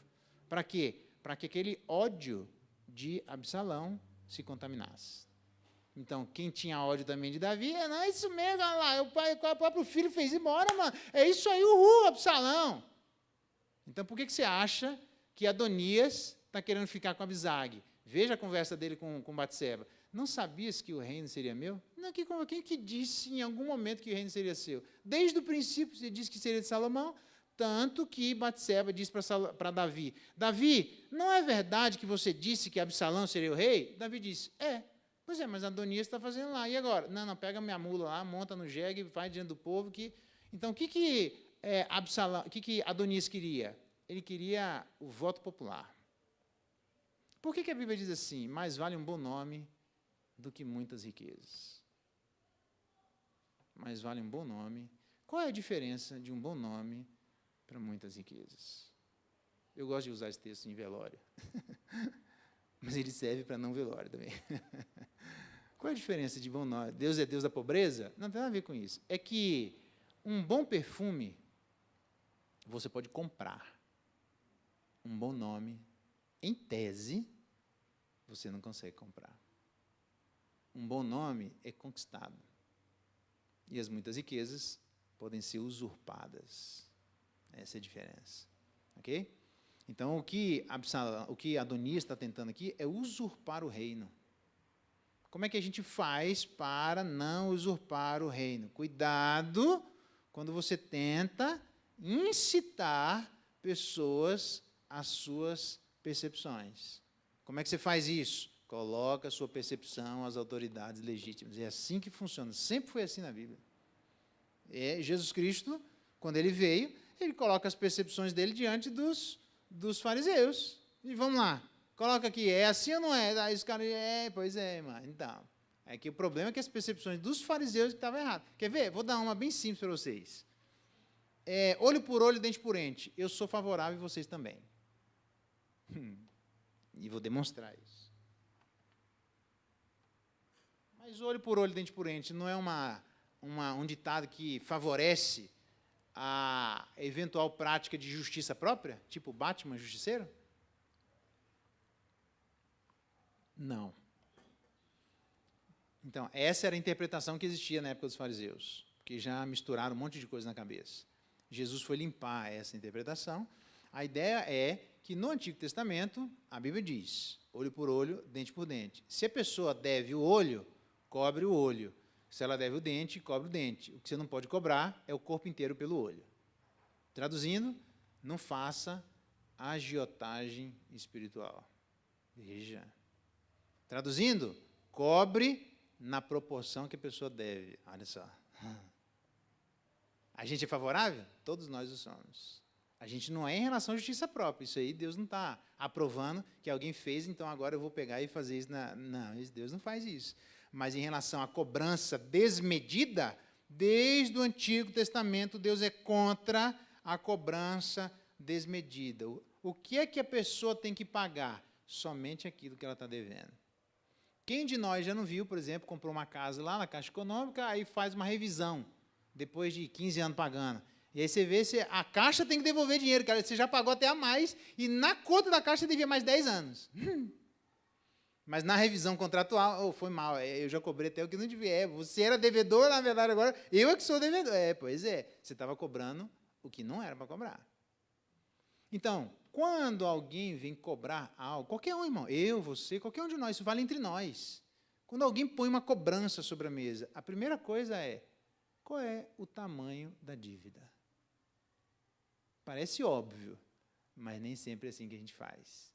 Para quê? Para que aquele ódio de Absalão se contaminasse. Então, quem tinha ódio também de Davi, não, é isso mesmo, olha lá, o próprio filho fez embora, mano. É isso aí, uhul, Absalão. Então, por que você acha que Adonias está querendo ficar com Abisag? Veja a conversa dele com Batseba. Não sabias que o reino seria meu? Não, quem que disse em algum momento que o reino seria seu? Desde o princípio você disse que seria de Salomão, tanto que Batseba disse para Davi, Davi, não é verdade que você disse que Absalão seria o rei? Davi disse, pois é, mas Adonias está fazendo lá, e agora? Não, pega minha mula lá, monta no jegue, vai diante do povo. Então, o que Adonias queria? Ele queria o voto popular. Por que a Bíblia diz assim, mais vale um bom nome do que muitas riquezas? Mais vale um bom nome. Qual é a diferença de um bom nome para muitas riquezas? Eu gosto de usar esse texto em velório. Mas ele serve para não velório também. Qual é a diferença de bom nome? Deus é Deus da pobreza? Não tem nada a ver com isso. É que um bom perfume você pode comprar. Um bom nome, em tese, você não consegue comprar. Um bom nome é conquistado. E as muitas riquezas podem ser usurpadas. Essa é a diferença. Ok? Então, o que Adonias está tentando aqui é usurpar o reino. Como é que a gente faz para não usurpar o reino? Cuidado quando você tenta incitar pessoas às suas percepções. Como é que você faz isso? Coloca a sua percepção às autoridades legítimas. É assim que funciona. Sempre foi assim na Bíblia. Jesus Cristo, quando ele veio, ele coloca as percepções dele diante dos fariseus. E vamos lá, coloca aqui, é assim ou não é? Aí os caras, pois é, mano. Então, é que o problema é que as percepções dos fariseus estavam erradas. Quer ver? Vou dar uma bem simples para vocês. Olho por olho, dente por dente. Eu sou favorável e vocês também. E vou demonstrar isso. Mas olho por olho, dente por dente, não é um ditado que favorece a eventual prática de justiça própria? Tipo Batman, justiceiro? Não. Então, essa era a interpretação que existia na época dos fariseus, que já misturaram um monte de coisa na cabeça. Jesus foi limpar essa interpretação. A ideia é que no Antigo Testamento, a Bíblia diz, olho por olho, dente por dente. Se a pessoa deve o olho, cobre o olho. Se ela deve o dente, cobre o dente. O que você não pode cobrar é o corpo inteiro pelo olho. Traduzindo, não faça agiotagem espiritual. Veja. Traduzindo, cobre na proporção que a pessoa deve. Olha só. A gente é favorável? Todos nós o somos. A gente não é em relação à justiça própria. Isso aí Deus não está aprovando que alguém fez, então agora eu vou pegar e fazer isso. Não, Deus não faz isso. Mas em relação à cobrança desmedida, desde o Antigo Testamento, Deus é contra a cobrança desmedida. O que é que a pessoa tem que pagar? Somente aquilo que ela está devendo. Quem de nós já não viu, por exemplo, comprou uma casa lá na Caixa Econômica, aí faz uma revisão, depois de 15 anos pagando. E aí você vê se a Caixa tem que devolver dinheiro, cara, você já pagou até a mais, e na conta da Caixa devia mais 10 anos. Mas na revisão contratual, foi mal, eu já cobrei até o que não devia. Você era devedor, na verdade, agora eu é que sou devedor. Pois é, você estava cobrando o que não era para cobrar. Então, quando alguém vem cobrar algo, qualquer um, irmão, eu, você, qualquer um de nós, isso vale entre nós. Quando alguém põe uma cobrança sobre a mesa, a primeira coisa é, qual é o tamanho da dívida? Parece óbvio, mas nem sempre é assim que a gente faz.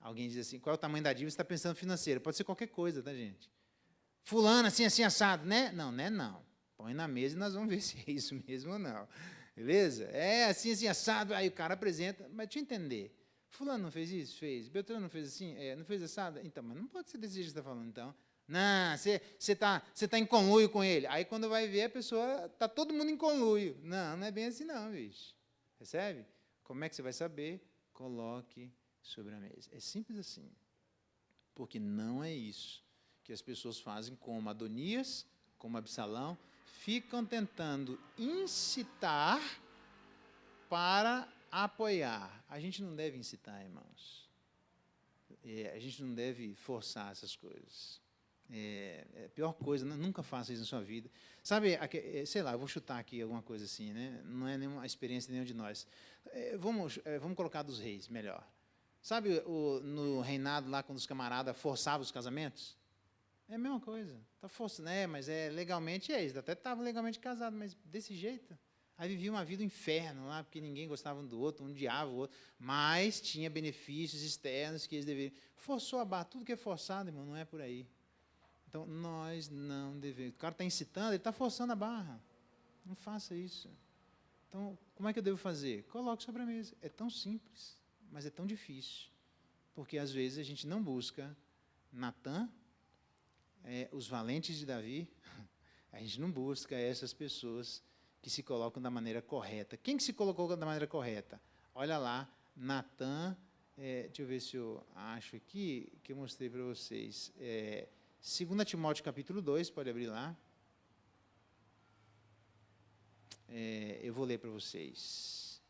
Alguém diz assim, qual é o tamanho da dívida? Você está pensando financeiro. Pode ser qualquer coisa, tá, gente? Fulano, assim, assado, né? Não, né? Não. Põe na mesa e nós vamos ver se é isso mesmo ou não. Beleza? Assim, assado. Aí o cara apresenta. Mas deixa eu entender. Fulano não fez isso? Fez. Beltrano não fez assim? Não fez assado? Então, mas não pode ser desse jeito que você está falando, então. Não, você tá em conluio com ele. Aí, quando vai ver, a pessoa, está todo mundo em conluio. Não, não é bem assim não, bicho. Percebe? Como é que você vai saber? Coloque sobre a mesa. É simples assim. Porque não é isso que as pessoas fazem como Adonias, como Absalão, ficam tentando incitar para apoiar. A gente não deve incitar, irmãos. A gente não deve forçar essas coisas. É a pior coisa, nunca faça isso na sua vida. Sabe, sei lá, eu vou chutar aqui alguma coisa assim, né? Não é nenhuma experiência de nenhum de nós. Vamos colocar dos reis, melhor. Sabe no reinado lá, quando os camaradas forçavam os casamentos? É a mesma coisa. Tá forçando, né? Mas legalmente eles até estavam legalmente casados, mas desse jeito. Aí vivia uma vida inferno lá, porque ninguém gostava um do outro, um odiava o outro, mas tinha benefícios externos que eles deveriam. Forçou a barra, tudo que é forçado, irmão, não é por aí. Então, nós não devemos. O cara está incitando, ele está forçando a barra. Não faça isso. Então, como é que eu devo fazer? Coloque sobre a mesa. É tão simples, mas é tão difícil. Porque, às vezes, a gente não busca Natã, os valentes de Davi, a gente não busca essas pessoas que se colocam da maneira correta. Quem que se colocou da maneira correta? Olha lá, Natã, deixa eu ver se eu acho aqui, que eu mostrei para vocês. 2 Timóteo capítulo 2, pode abrir lá. Eu vou ler para vocês.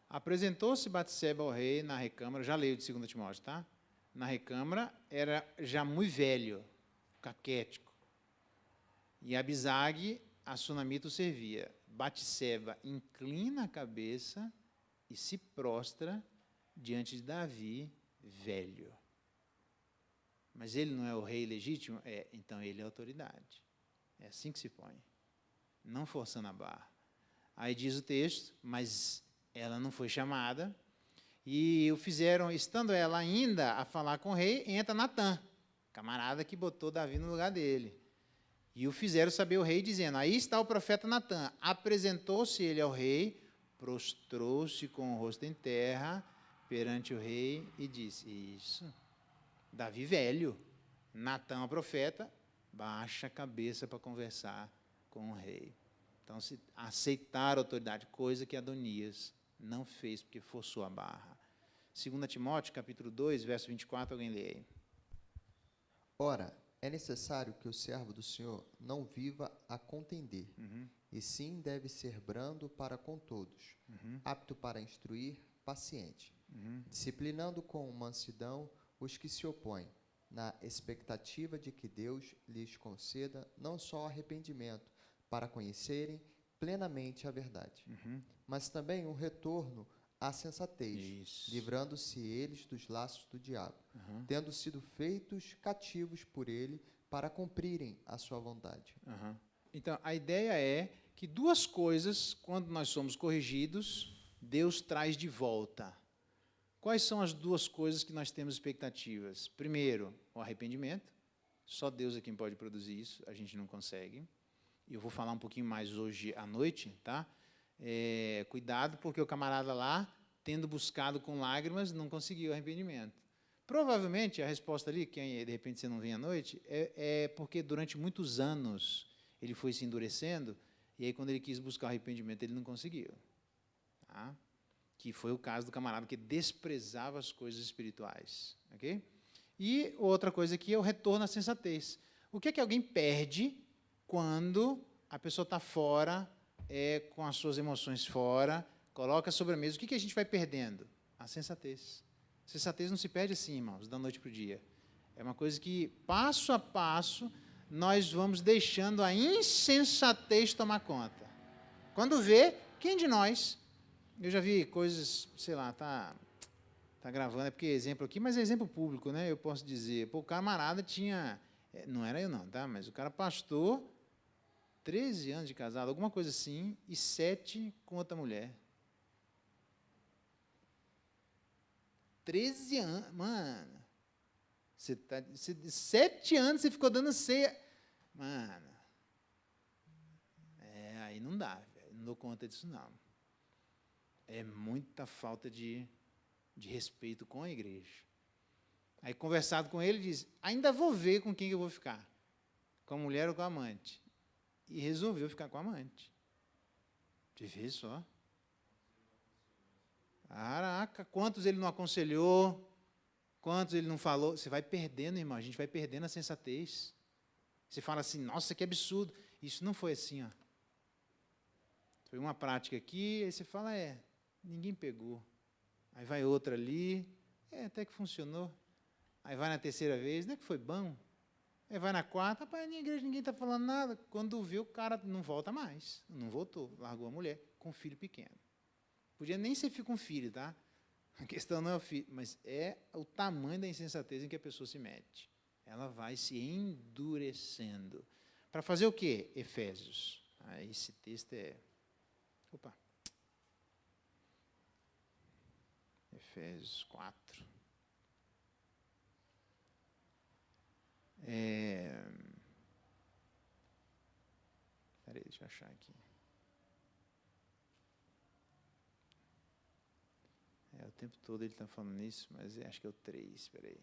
Apresentou-se Batseba ao rei na recâmara, já leio de 2 Timóteo, tá? Na recâmara, era já muito velho, caquético. E Abisag, a sunamita, o servia. Batseba inclina a cabeça e se prostra diante de Davi, velho. Mas ele não é o rei legítimo? Então ele é autoridade. É assim que se põe. Não forçando a barra. Aí diz o texto, mas ela não foi chamada, e o fizeram, estando ela ainda a falar com o rei, entra Natã, camarada que botou Davi no lugar dele. E o fizeram saber o rei, dizendo, aí está o profeta Natã. Apresentou-se ele ao rei, prostrou-se com o rosto em terra, perante o rei, e disse, isso, Davi velho, Natã, o profeta, baixa a cabeça para conversar com o rei. Então, se aceitar a autoridade, coisa que Adonias não fez, porque forçou a barra. 2 Timóteo, capítulo 2, verso 24, alguém lê aí. Ora, é necessário que o servo do Senhor não viva a contender, e sim deve ser brando para com todos, apto para instruir, paciente, disciplinando com mansidão os que se opõem, na expectativa de que Deus lhes conceda não só arrependimento, para conhecerem plenamente a verdade, mas também um retorno à sensatez, livrando-se eles dos laços do diabo, tendo sido feitos cativos por ele para cumprirem a sua vontade. Então, a ideia é que duas coisas, quando nós somos corrigidos, Deus traz de volta. Quais são as duas coisas que nós temos expectativas? Primeiro, o arrependimento. Só Deus é quem pode produzir isso, a gente não consegue. E eu vou falar um pouquinho mais hoje à noite, tá? Cuidado, porque o camarada lá, tendo buscado com lágrimas, não conseguiu arrependimento. Provavelmente, a resposta ali, que de repente você não vem à noite, é porque durante muitos anos ele foi se endurecendo, e aí quando ele quis buscar arrependimento, ele não conseguiu. Tá? Que foi o caso do camarada que desprezava as coisas espirituais. Okay? E outra coisa aqui é o retorno à sensatez. O que é que alguém perde quando a pessoa está fora, com as suas emoções fora, coloca sobre a mesa? O que a gente vai perdendo? A sensatez. A sensatez não se perde assim, irmãos, da noite para o dia. É uma coisa que, passo a passo, nós vamos deixando a insensatez tomar conta. Quando vê, quem de nós... Eu já vi coisas, sei lá, tá gravando, é porque é exemplo aqui, mas é exemplo público, né? Eu posso dizer, o camarada tinha... não era eu não, tá? Mas o cara pastor, 13 anos de casado, alguma coisa assim, e 7 com outra mulher. 13 anos, mano. 7 anos você ficou dando ceia. Mano. Aí não dá, velho. Não dou conta disso, não. É muita falta de respeito com a igreja. Aí, conversado com ele, diz, ainda vou ver com quem eu vou ficar. Com a mulher ou com a amante. E resolveu ficar com a amante. Você vê só. Caraca, quantos ele não aconselhou, quantos ele não falou. Você vai perdendo, irmão, a gente vai perdendo a sensatez. Você fala assim, nossa, que absurdo. Isso não foi assim, ó. Foi uma prática aqui, aí você fala, ninguém pegou. Aí vai outra ali, até que funcionou. Aí vai na terceira vez, não é que foi bom? Aí vai na quarta, rapaz, na igreja ninguém está falando nada. Quando vê, o cara não volta mais. Não voltou, largou a mulher com um filho pequeno. Podia nem ser com filho, tá? A questão não é o filho, mas é o tamanho da insensatez em que a pessoa se mete. Ela vai se endurecendo. Para fazer o quê? Efésios. Esse texto é... Opa. Efésios 4. Peraí, deixa eu achar aqui. O tempo todo ele está falando isso, mas acho que é o 3, espera aí.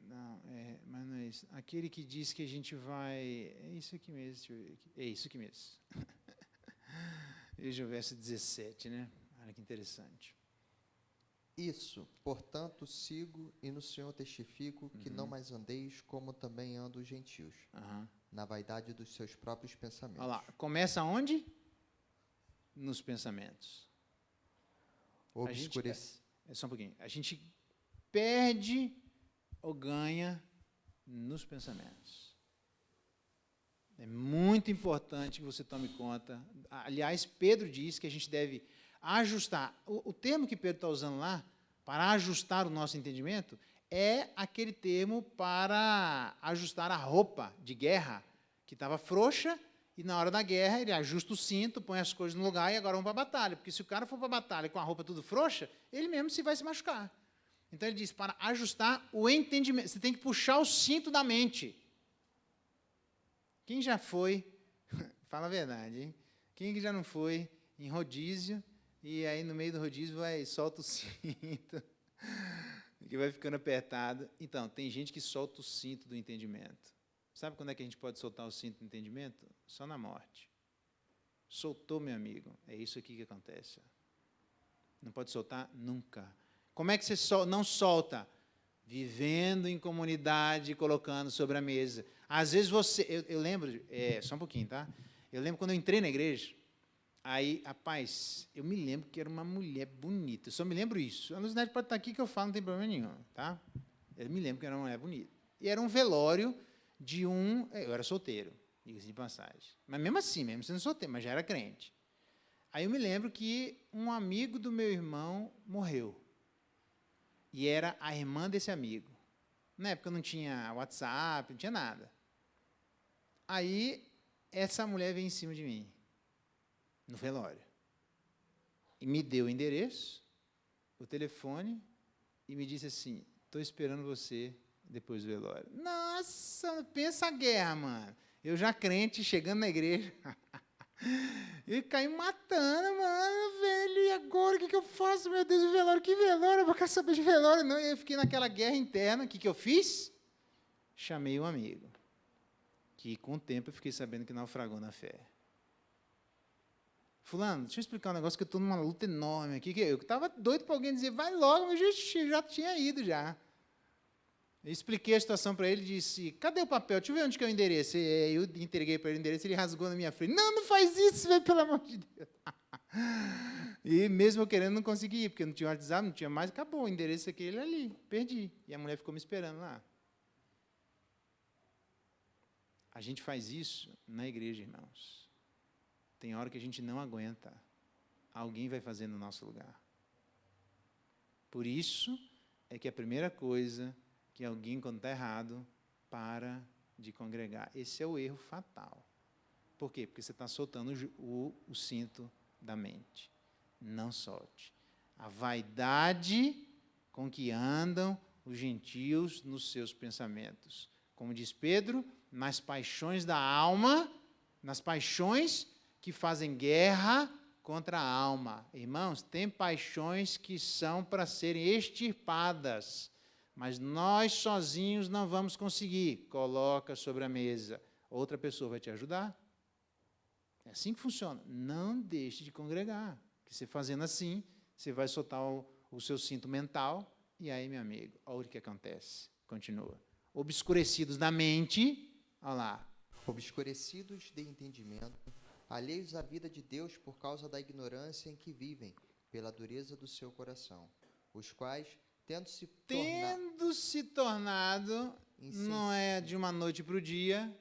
Não, mas não é isso. Aquele que diz que a gente vai... É isso aqui mesmo, deixa eu ver aqui. É isso aqui mesmo. Veja o verso 17, né? Olha que interessante. Isso, portanto, sigo e no Senhor testifico que não mais andeis como também andam os gentios, na vaidade dos seus próprios pensamentos. Olha lá, começa onde? Nos pensamentos. Só um pouquinho. A gente perde ou ganha nos pensamentos. É muito importante que você tome conta. Aliás, Pedro diz que a gente deve ajustar. O termo que Pedro está usando lá, para ajustar o nosso entendimento, é aquele termo para ajustar a roupa de guerra, que estava frouxa, e na hora da guerra ele ajusta o cinto, põe as coisas no lugar e agora vamos para a batalha. Porque se o cara for para a batalha com a roupa tudo frouxa, ele mesmo vai se machucar. Então ele diz, para ajustar o entendimento, você tem que puxar o cinto da mente. Quem já foi, fala a verdade, hein? Quem que já não foi em rodízio, e aí no meio do rodízio solta o cinto, que vai ficando apertado. Então, tem gente que solta o cinto do entendimento. Sabe quando é que a gente pode soltar o cinto do entendimento? Só na morte. Soltou, meu amigo. É isso aqui que acontece. Não pode soltar nunca. Como é que você não solta? Vivendo em comunidade, colocando sobre a mesa. Às vezes você... Eu lembro... só um pouquinho, tá? Eu lembro quando eu entrei na igreja, aí, rapaz, eu me lembro que era uma mulher bonita. Eu só me lembro isso. A Luzinete pode estar aqui que eu falo, não tem problema nenhum, tá? Eu me lembro que era uma mulher bonita. E era um velório de um... Eu era solteiro, diga-se de passagem. Mas mesmo assim, mesmo sendo solteiro, mas já era crente. Aí eu me lembro que um amigo do meu irmão morreu. E era a irmã desse amigo. Na época não tinha WhatsApp, não tinha nada. Aí, essa mulher veio em cima de mim, no velório. E me deu o endereço, o telefone, e me disse assim, estou esperando você depois do velório. Nossa, pensa a guerra, mano. Eu já crente, chegando na igreja... E caí matando, mano, velho. E agora o que eu faço? Meu Deus, o velório, que velório? Eu vou querer saber de velório, não. E eu fiquei naquela guerra interna. O que eu fiz? Chamei um amigo, que com o tempo eu fiquei sabendo que naufragou na fé. Fulano, deixa eu explicar um negócio que eu estou numa luta enorme aqui. Que eu estava doido para alguém dizer, vai logo, mas eu já tinha ido já. Eu expliquei a situação para ele e disse, cadê o papel? Deixa eu ver onde que é o endereço. E eu entreguei para ele o endereço, ele rasgou na minha frente. Não faz isso, velho, pelo amor de Deus. E mesmo eu querendo, não consegui ir, porque não tinha WhatsApp, não tinha mais, acabou. O endereço é aquele ali, perdi. E a mulher ficou me esperando lá. A gente faz isso na igreja, irmãos. Tem hora que a gente não aguenta. Alguém vai fazer no nosso lugar. Por isso é que a primeira coisa... que alguém, quando está errado, para de congregar. Esse é o erro fatal. Por quê? Porque você está soltando o cinto da mente. Não solte. A vaidade com que andam os gentios nos seus pensamentos. Como diz Pedro, nas paixões da alma, nas paixões que fazem guerra contra a alma. Irmãos, tem paixões que são para serem extirpadas. mas nós sozinhos não vamos conseguir. Coloca sobre a mesa. Outra pessoa vai te ajudar. É assim que funciona. Não deixe de congregar. Porque você fazendo assim, você vai soltar o seu cinto mental. E aí, meu amigo, olha o que acontece. Continua. Obscurecidos da mente, olha lá. Obscurecidos de entendimento, alheios à vida de Deus por causa da ignorância em que vivem, pela dureza do seu coração, os quais, Tendo se tornado, não é de uma noite para o dia,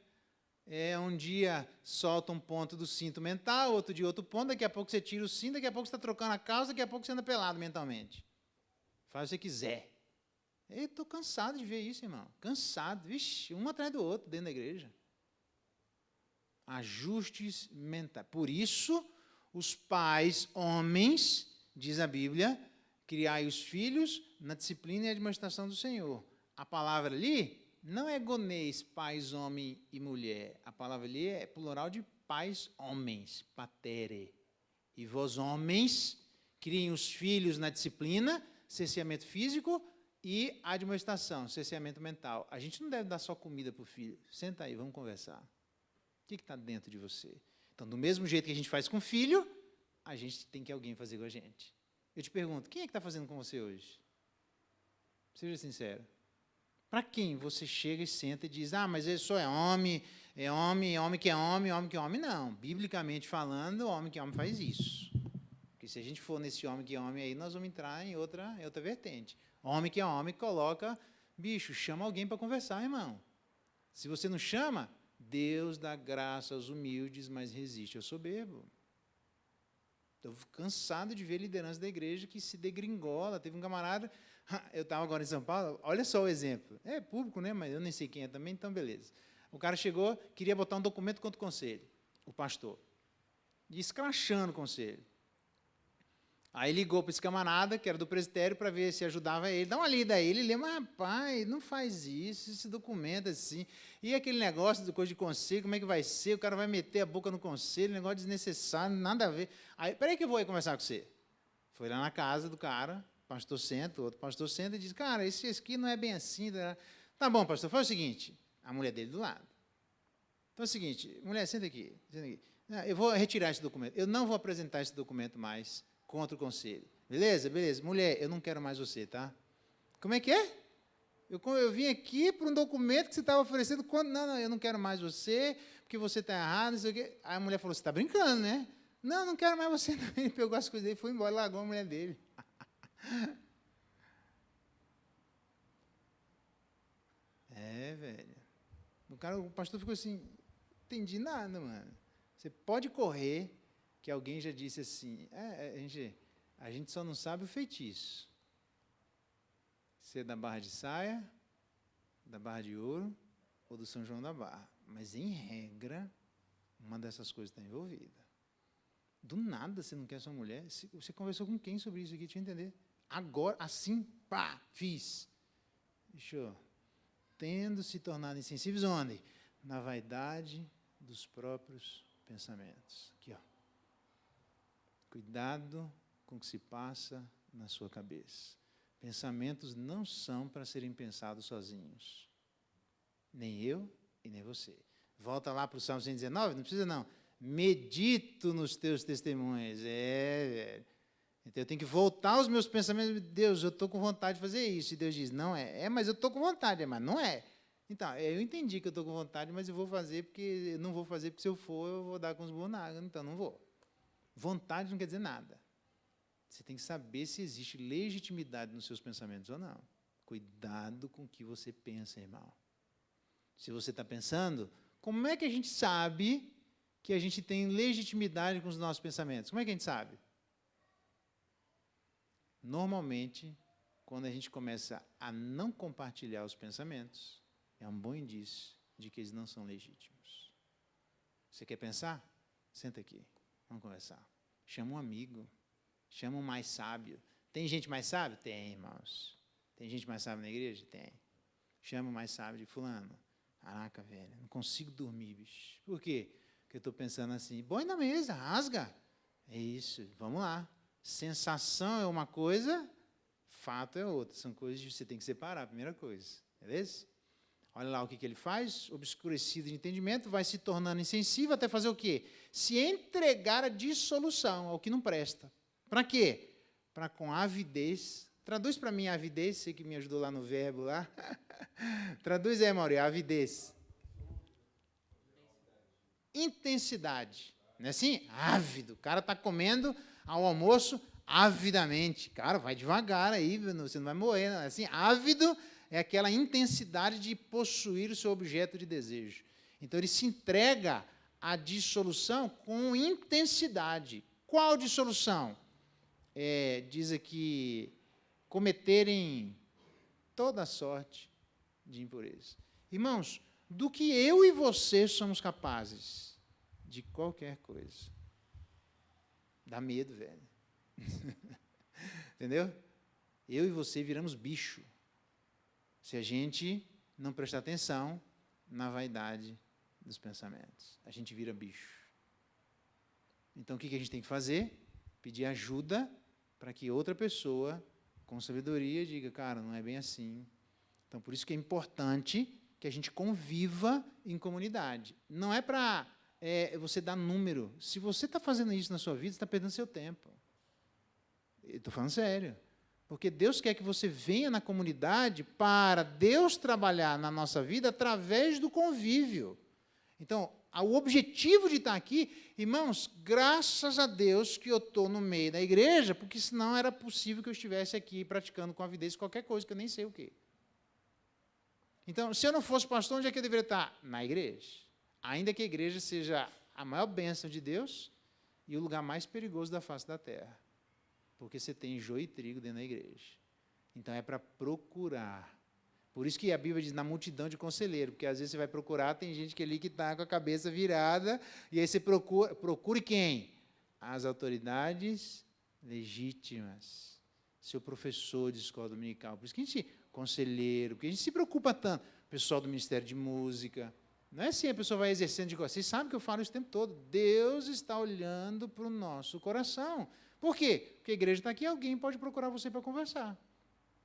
é um dia solta um ponto do cinto mental, outro dia outro ponto, daqui a pouco você tira o cinto, daqui a pouco você está trocando a calça, daqui a pouco você anda pelado mentalmente. Faz o que você quiser. Eu estou cansado de ver isso, irmão. Cansado. Vixe, um atrás do outro dentro da igreja. Ajustes mentais. Por isso, os pais, homens, diz a Bíblia, criai os filhos na disciplina e admoestação do Senhor. A palavra ali não é gonês, pais, homem e mulher. A palavra ali é plural de pais, homens, patere. E vós, homens, criem os filhos na disciplina, cerceamento físico e admoestação, cerceamento mental. A gente não deve dar só comida para o filho. Senta aí, vamos conversar. O que está dentro de você? Então, do mesmo jeito que a gente faz com o filho, a gente tem que alguém fazer com a gente. Eu te pergunto, quem é que está fazendo com você hoje? Seja sincero. Para quem você chega e senta e diz, mas ele só é homem que é homem, homem que é homem. Não, biblicamente falando, homem que é homem faz isso. Porque se a gente for nesse homem que é homem aí, nós vamos entrar em outra vertente. Homem que é homem coloca, bicho, chama alguém para conversar, irmão. Se você não chama, Deus dá graça aos humildes, mas resiste ao soberbo. Estou cansado de ver liderança da igreja que se degringola. Teve um camarada, eu estava agora em São Paulo, olha só o exemplo. É público, né? Mas eu nem sei quem é também, então beleza. O cara chegou, queria botar um documento contra o conselho, o pastor. E escrachando o conselho. Aí ligou para esse camarada, que era do presbitério, para ver se ajudava ele. Dá uma lida aí. Ele lê, mas rapaz, não faz isso, esse documento assim. E aquele negócio de coisa de conselho, como é que vai ser? O cara vai meter a boca no conselho, negócio desnecessário, nada a ver. Aí, peraí que eu vou aí conversar com você. Foi lá na casa do cara, pastor senta, outro pastor senta e diz, cara, esse aqui não é bem assim. Tá bom, pastor, faz o seguinte, a mulher dele do lado. Então é o seguinte, mulher, senta aqui. Eu vou retirar esse documento. Eu não vou apresentar esse documento mais contra o conselho. Beleza? Beleza. Mulher, eu não quero mais você, tá? Como é que é? Eu vim aqui para um documento que você estava oferecendo. Não, eu não quero mais você, porque você está errado, não sei o quê. Aí a mulher falou, você está brincando, né? Não quero mais você. Não. Ele pegou as coisas dele, foi embora, largou a mulher dele. Velho. O pastor ficou assim, não entendi nada, mano. Você pode correr, que alguém já disse assim, a gente só não sabe o feitiço. Se é da Barra de Saia, da Barra de Ouro ou do São João da Barra. Mas, em regra, uma dessas coisas está envolvida. Do nada você não quer sua mulher. Você conversou com quem sobre isso aqui? Deixa eu entender. Agora, assim, pá, fiz. Tendo se tornado insensíveis onde? Na vaidade dos próprios pensamentos. Aqui, ó. Cuidado com o que se passa na sua cabeça. Pensamentos não são para serem pensados sozinhos. Nem eu e nem você. Volta lá para o Salmo 119, não precisa não. Medito nos teus testemunhos. Velho. Então eu tenho que voltar aos meus pensamentos. Deus, eu estou com vontade de fazer isso. E Deus diz, não é. Mas eu estou com vontade, mas não é. Então, eu entendi que eu estou com vontade, mas eu vou fazer porque eu não vou fazer, porque se eu for, eu vou dar com os burros na água, então não vou. Vontade não quer dizer nada. Você tem que saber se existe legitimidade nos seus pensamentos ou não. Cuidado com o que você pensa, irmão. Se você está pensando, como é que a gente sabe que a gente tem legitimidade com os nossos pensamentos? Como é que a gente sabe? Normalmente, quando a gente começa a não compartilhar os pensamentos, é um bom indício de que eles não são legítimos. Você quer pensar? Senta aqui, vamos conversar. Chama um amigo, chama um mais sábio. Tem gente mais sábia? Tem, irmãos. Tem gente mais sábia na igreja? Tem. Chama o mais sábio de fulano. Caraca, velho, não consigo dormir, bicho. Por quê? Porque eu estou pensando assim, põe na mesa, rasga. É isso, vamos lá. Sensação é uma coisa, fato é outro. São coisas que você tem que separar, a primeira coisa. Beleza? Olha lá o que ele faz, obscurecido de entendimento, vai se tornando insensível até fazer o quê? Se entregar à dissolução, ao que não presta. Para quê? Para com avidez. Traduz para mim a avidez, você que me ajudou lá no verbo lá. Traduz aí, Mauri, a avidez. Intensidade. Não é assim? Ávido. O cara está comendo ao almoço avidamente. Cara, vai devagar aí, você não vai morrer. Não é assim? Ávido é aquela intensidade de possuir o seu objeto de desejo. Então, ele se entrega à dissolução com intensidade. Qual dissolução? Diz aqui, cometerem toda sorte de impureza. Irmãos, do que eu e você somos capazes? De qualquer coisa. Dá medo, velho. Entendeu? Eu e você viramos bicho se a gente não prestar atenção na vaidade dos pensamentos. A gente vira bicho. Então, o que a gente tem que fazer? Pedir ajuda para que outra pessoa, com sabedoria, diga, cara, não é bem assim. Então, por isso que é importante que a gente conviva em comunidade. Não é para você dar número. Se você está fazendo isso na sua vida, você está perdendo seu tempo. Eu estou falando sério. Porque Deus quer que você venha na comunidade para Deus trabalhar na nossa vida através do convívio. Então, o objetivo de estar aqui, irmãos, graças a Deus que eu estou no meio da igreja, porque senão era possível que eu estivesse aqui praticando com avidez qualquer coisa, que eu nem sei o quê. Então, se eu não fosse pastor, onde é que eu deveria estar? Na igreja. Ainda que a igreja seja a maior bênção de Deus e o lugar mais perigoso da face da terra. Porque você tem joio e trigo dentro da igreja. Então, é para procurar. Por isso que a Bíblia diz, na multidão de conselheiros, porque às vezes você vai procurar, tem gente que ali que está com a cabeça virada, e aí você procure quem? As autoridades legítimas. Seu professor de escola dominical. Por isso que a gente, conselheiro, porque a gente se preocupa tanto. Pessoal do Ministério de Música. Não é assim, a pessoa vai exercendo de coisa. Vocês sabem que eu falo isso o tempo todo. Deus está olhando para o nosso coração. Por quê? Porque a igreja está aqui, alguém pode procurar você para conversar.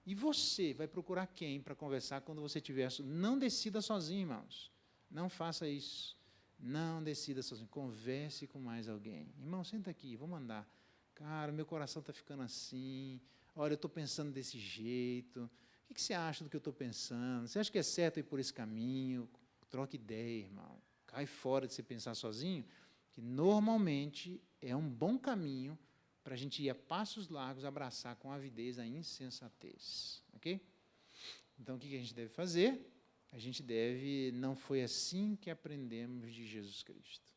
E você vai procurar quem para conversar quando você tiver... Não decida sozinho, irmãos. Não faça isso. Não decida sozinho. Converse com mais alguém. Irmão, senta aqui, vou mandar. Cara, meu coração está ficando assim. Olha, eu estou pensando desse jeito. O que você acha do que eu estou pensando? Você acha que é certo ir por esse caminho? Troque ideia, irmão. Cai fora de você pensar sozinho, que normalmente é um bom caminho para a gente ir a passos largos abraçar com avidez a insensatez. Ok? Então, o que a gente deve fazer? A gente deve... Não foi assim que aprendemos de Jesus Cristo.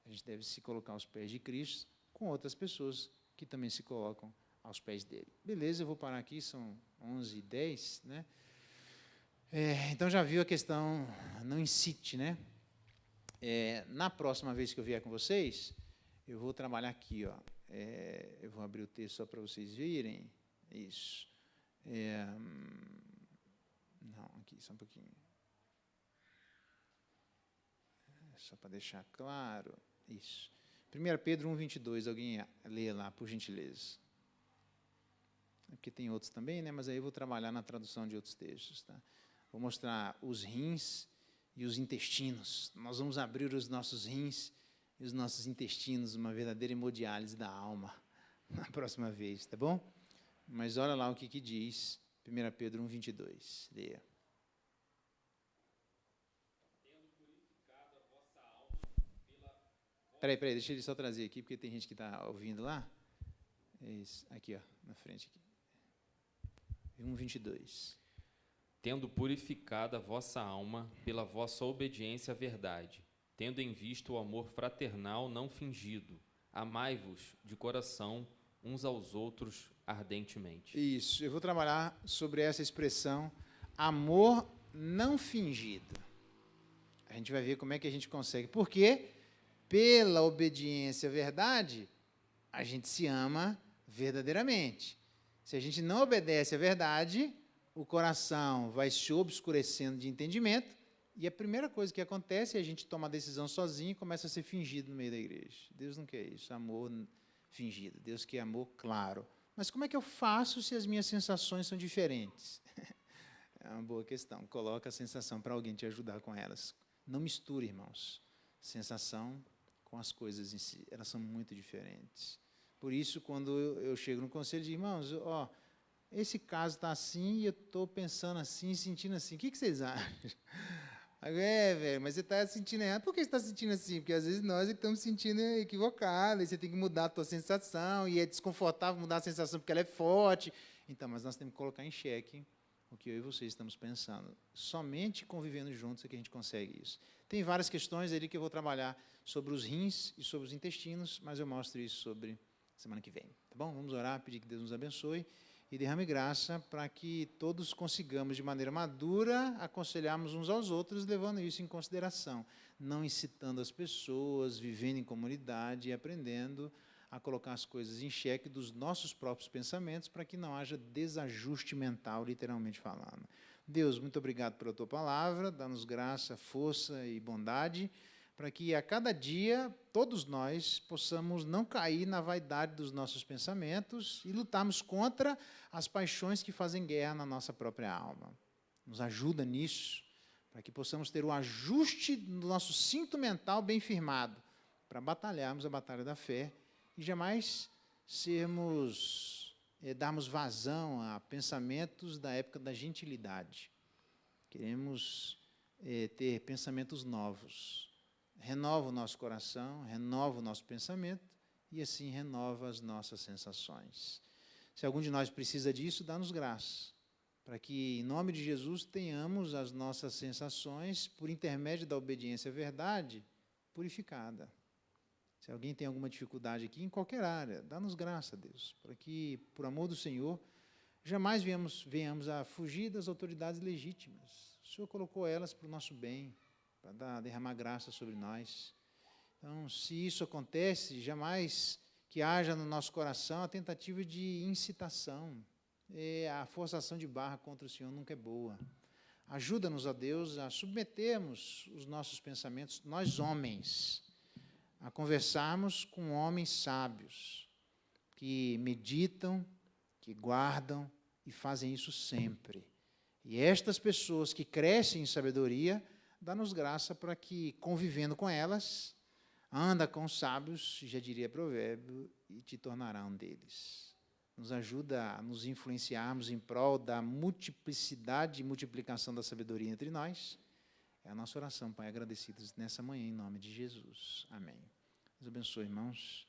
A gente deve se colocar aos pés de Cristo com outras pessoas que também se colocam aos pés dele. Beleza, eu vou parar aqui, são 11h10, né? Então, já viu a questão, não incite, né? Na próxima vez que eu vier com vocês, eu vou trabalhar aqui, ó. Eu vou abrir o texto só para vocês verem. Isso. Não, aqui, só um pouquinho. Só para deixar claro. Isso. 1 Pedro 1,22, alguém lê lá, por gentileza. Porque tem outros também, né? Mas aí eu vou trabalhar na tradução de outros textos. Tá? Vou mostrar os rins e os intestinos. Nós vamos abrir os nossos rins e os nossos intestinos, uma verdadeira hemodiálise da alma, na próxima vez, tá bom? Mas olha lá o que diz 1 Pedro 1,22. Leia. Peraí, deixa ele só trazer aqui, porque tem gente que está ouvindo lá. Isso, aqui, ó, na frente. Aqui. 1,22. Tendo purificado a vossa alma pela vossa obediência à verdade, tendo em vista o amor fraternal não fingido, amai-vos de coração uns aos outros ardentemente. Isso, eu vou trabalhar sobre essa expressão, amor não fingido. A gente vai ver como é que a gente consegue. Porque, pela obediência à verdade, a gente se ama verdadeiramente. Se a gente não obedece à verdade, o coração vai se obscurecendo de entendimento, e a primeira coisa que acontece é a gente tomar a decisão sozinho e começa a ser fingido no meio da igreja. Deus não quer isso, amor fingido. Deus quer amor claro, Mas como é que eu faço se as minhas sensações são diferentes? É uma boa questão. Coloca a sensação para alguém te ajudar com elas. Não misture, irmãos, sensação com as coisas em si. Elas são muito diferentes. Por isso, quando eu chego no conselho de irmãos, ó, esse caso está assim e eu estou pensando assim, sentindo assim. O que vocês acham? Velho, mas você está sentindo errado. Por que você está sentindo assim? Porque às vezes nós estamos sentindo equivocado, e você tem que mudar a tua sensação, e é desconfortável mudar a sensação porque ela é forte. Então, mas nós temos que colocar em xeque o que eu e vocês estamos pensando. Somente convivendo juntos é que a gente consegue isso. Tem várias questões ali que eu vou trabalhar sobre os rins e sobre os intestinos, mas eu mostro isso sobre semana que vem. Tá bom? Vamos orar, pedir que Deus nos abençoe e derrame graça para que todos consigamos, de maneira madura, aconselharmos uns aos outros, levando isso em consideração, não incitando as pessoas, vivendo em comunidade e aprendendo a colocar as coisas em xeque dos nossos próprios pensamentos, para que não haja desajuste mental, literalmente falando. Deus, muito obrigado pela Tua palavra, dá-nos graça, força e bondade, para que a cada dia, todos nós, possamos não cair na vaidade dos nossos pensamentos e lutarmos contra as paixões que fazem guerra na nossa própria alma. Nos ajuda nisso, para que possamos ter o ajuste do nosso cinto mental bem firmado, para batalharmos a batalha da fé e jamais darmos vazão a pensamentos da época da gentilidade. Queremos ter pensamentos novos. Renova o nosso coração, renova o nosso pensamento e assim renova as nossas sensações. Se algum de nós precisa disso, dá-nos graça, para que, em nome de Jesus, tenhamos as nossas sensações, por intermédio da obediência à verdade, purificada. Se alguém tem alguma dificuldade aqui, em qualquer área, dá-nos graça, Deus, para que, por amor do Senhor, jamais venhamos a fugir das autoridades legítimas. O Senhor colocou elas para o nosso bem, para derramar graça sobre nós. Então, se isso acontece, jamais que haja no nosso coração a tentativa de incitação. A forçação de barra contra o Senhor nunca é boa. Ajuda-nos, ó Deus, a submetermos os nossos pensamentos, nós homens, a conversarmos com homens sábios, que meditam, que guardam e fazem isso sempre. E estas pessoas que crescem em sabedoria, dá-nos graça para que, convivendo com elas, anda com os sábios, já diria provérbio, e te tornará um deles. Nos ajuda a nos influenciarmos em prol da multiplicidade e multiplicação da sabedoria entre nós. É a nossa oração, Pai, agradecidos nessa manhã, em nome de Jesus. Amém. Deus abençoe, irmãos.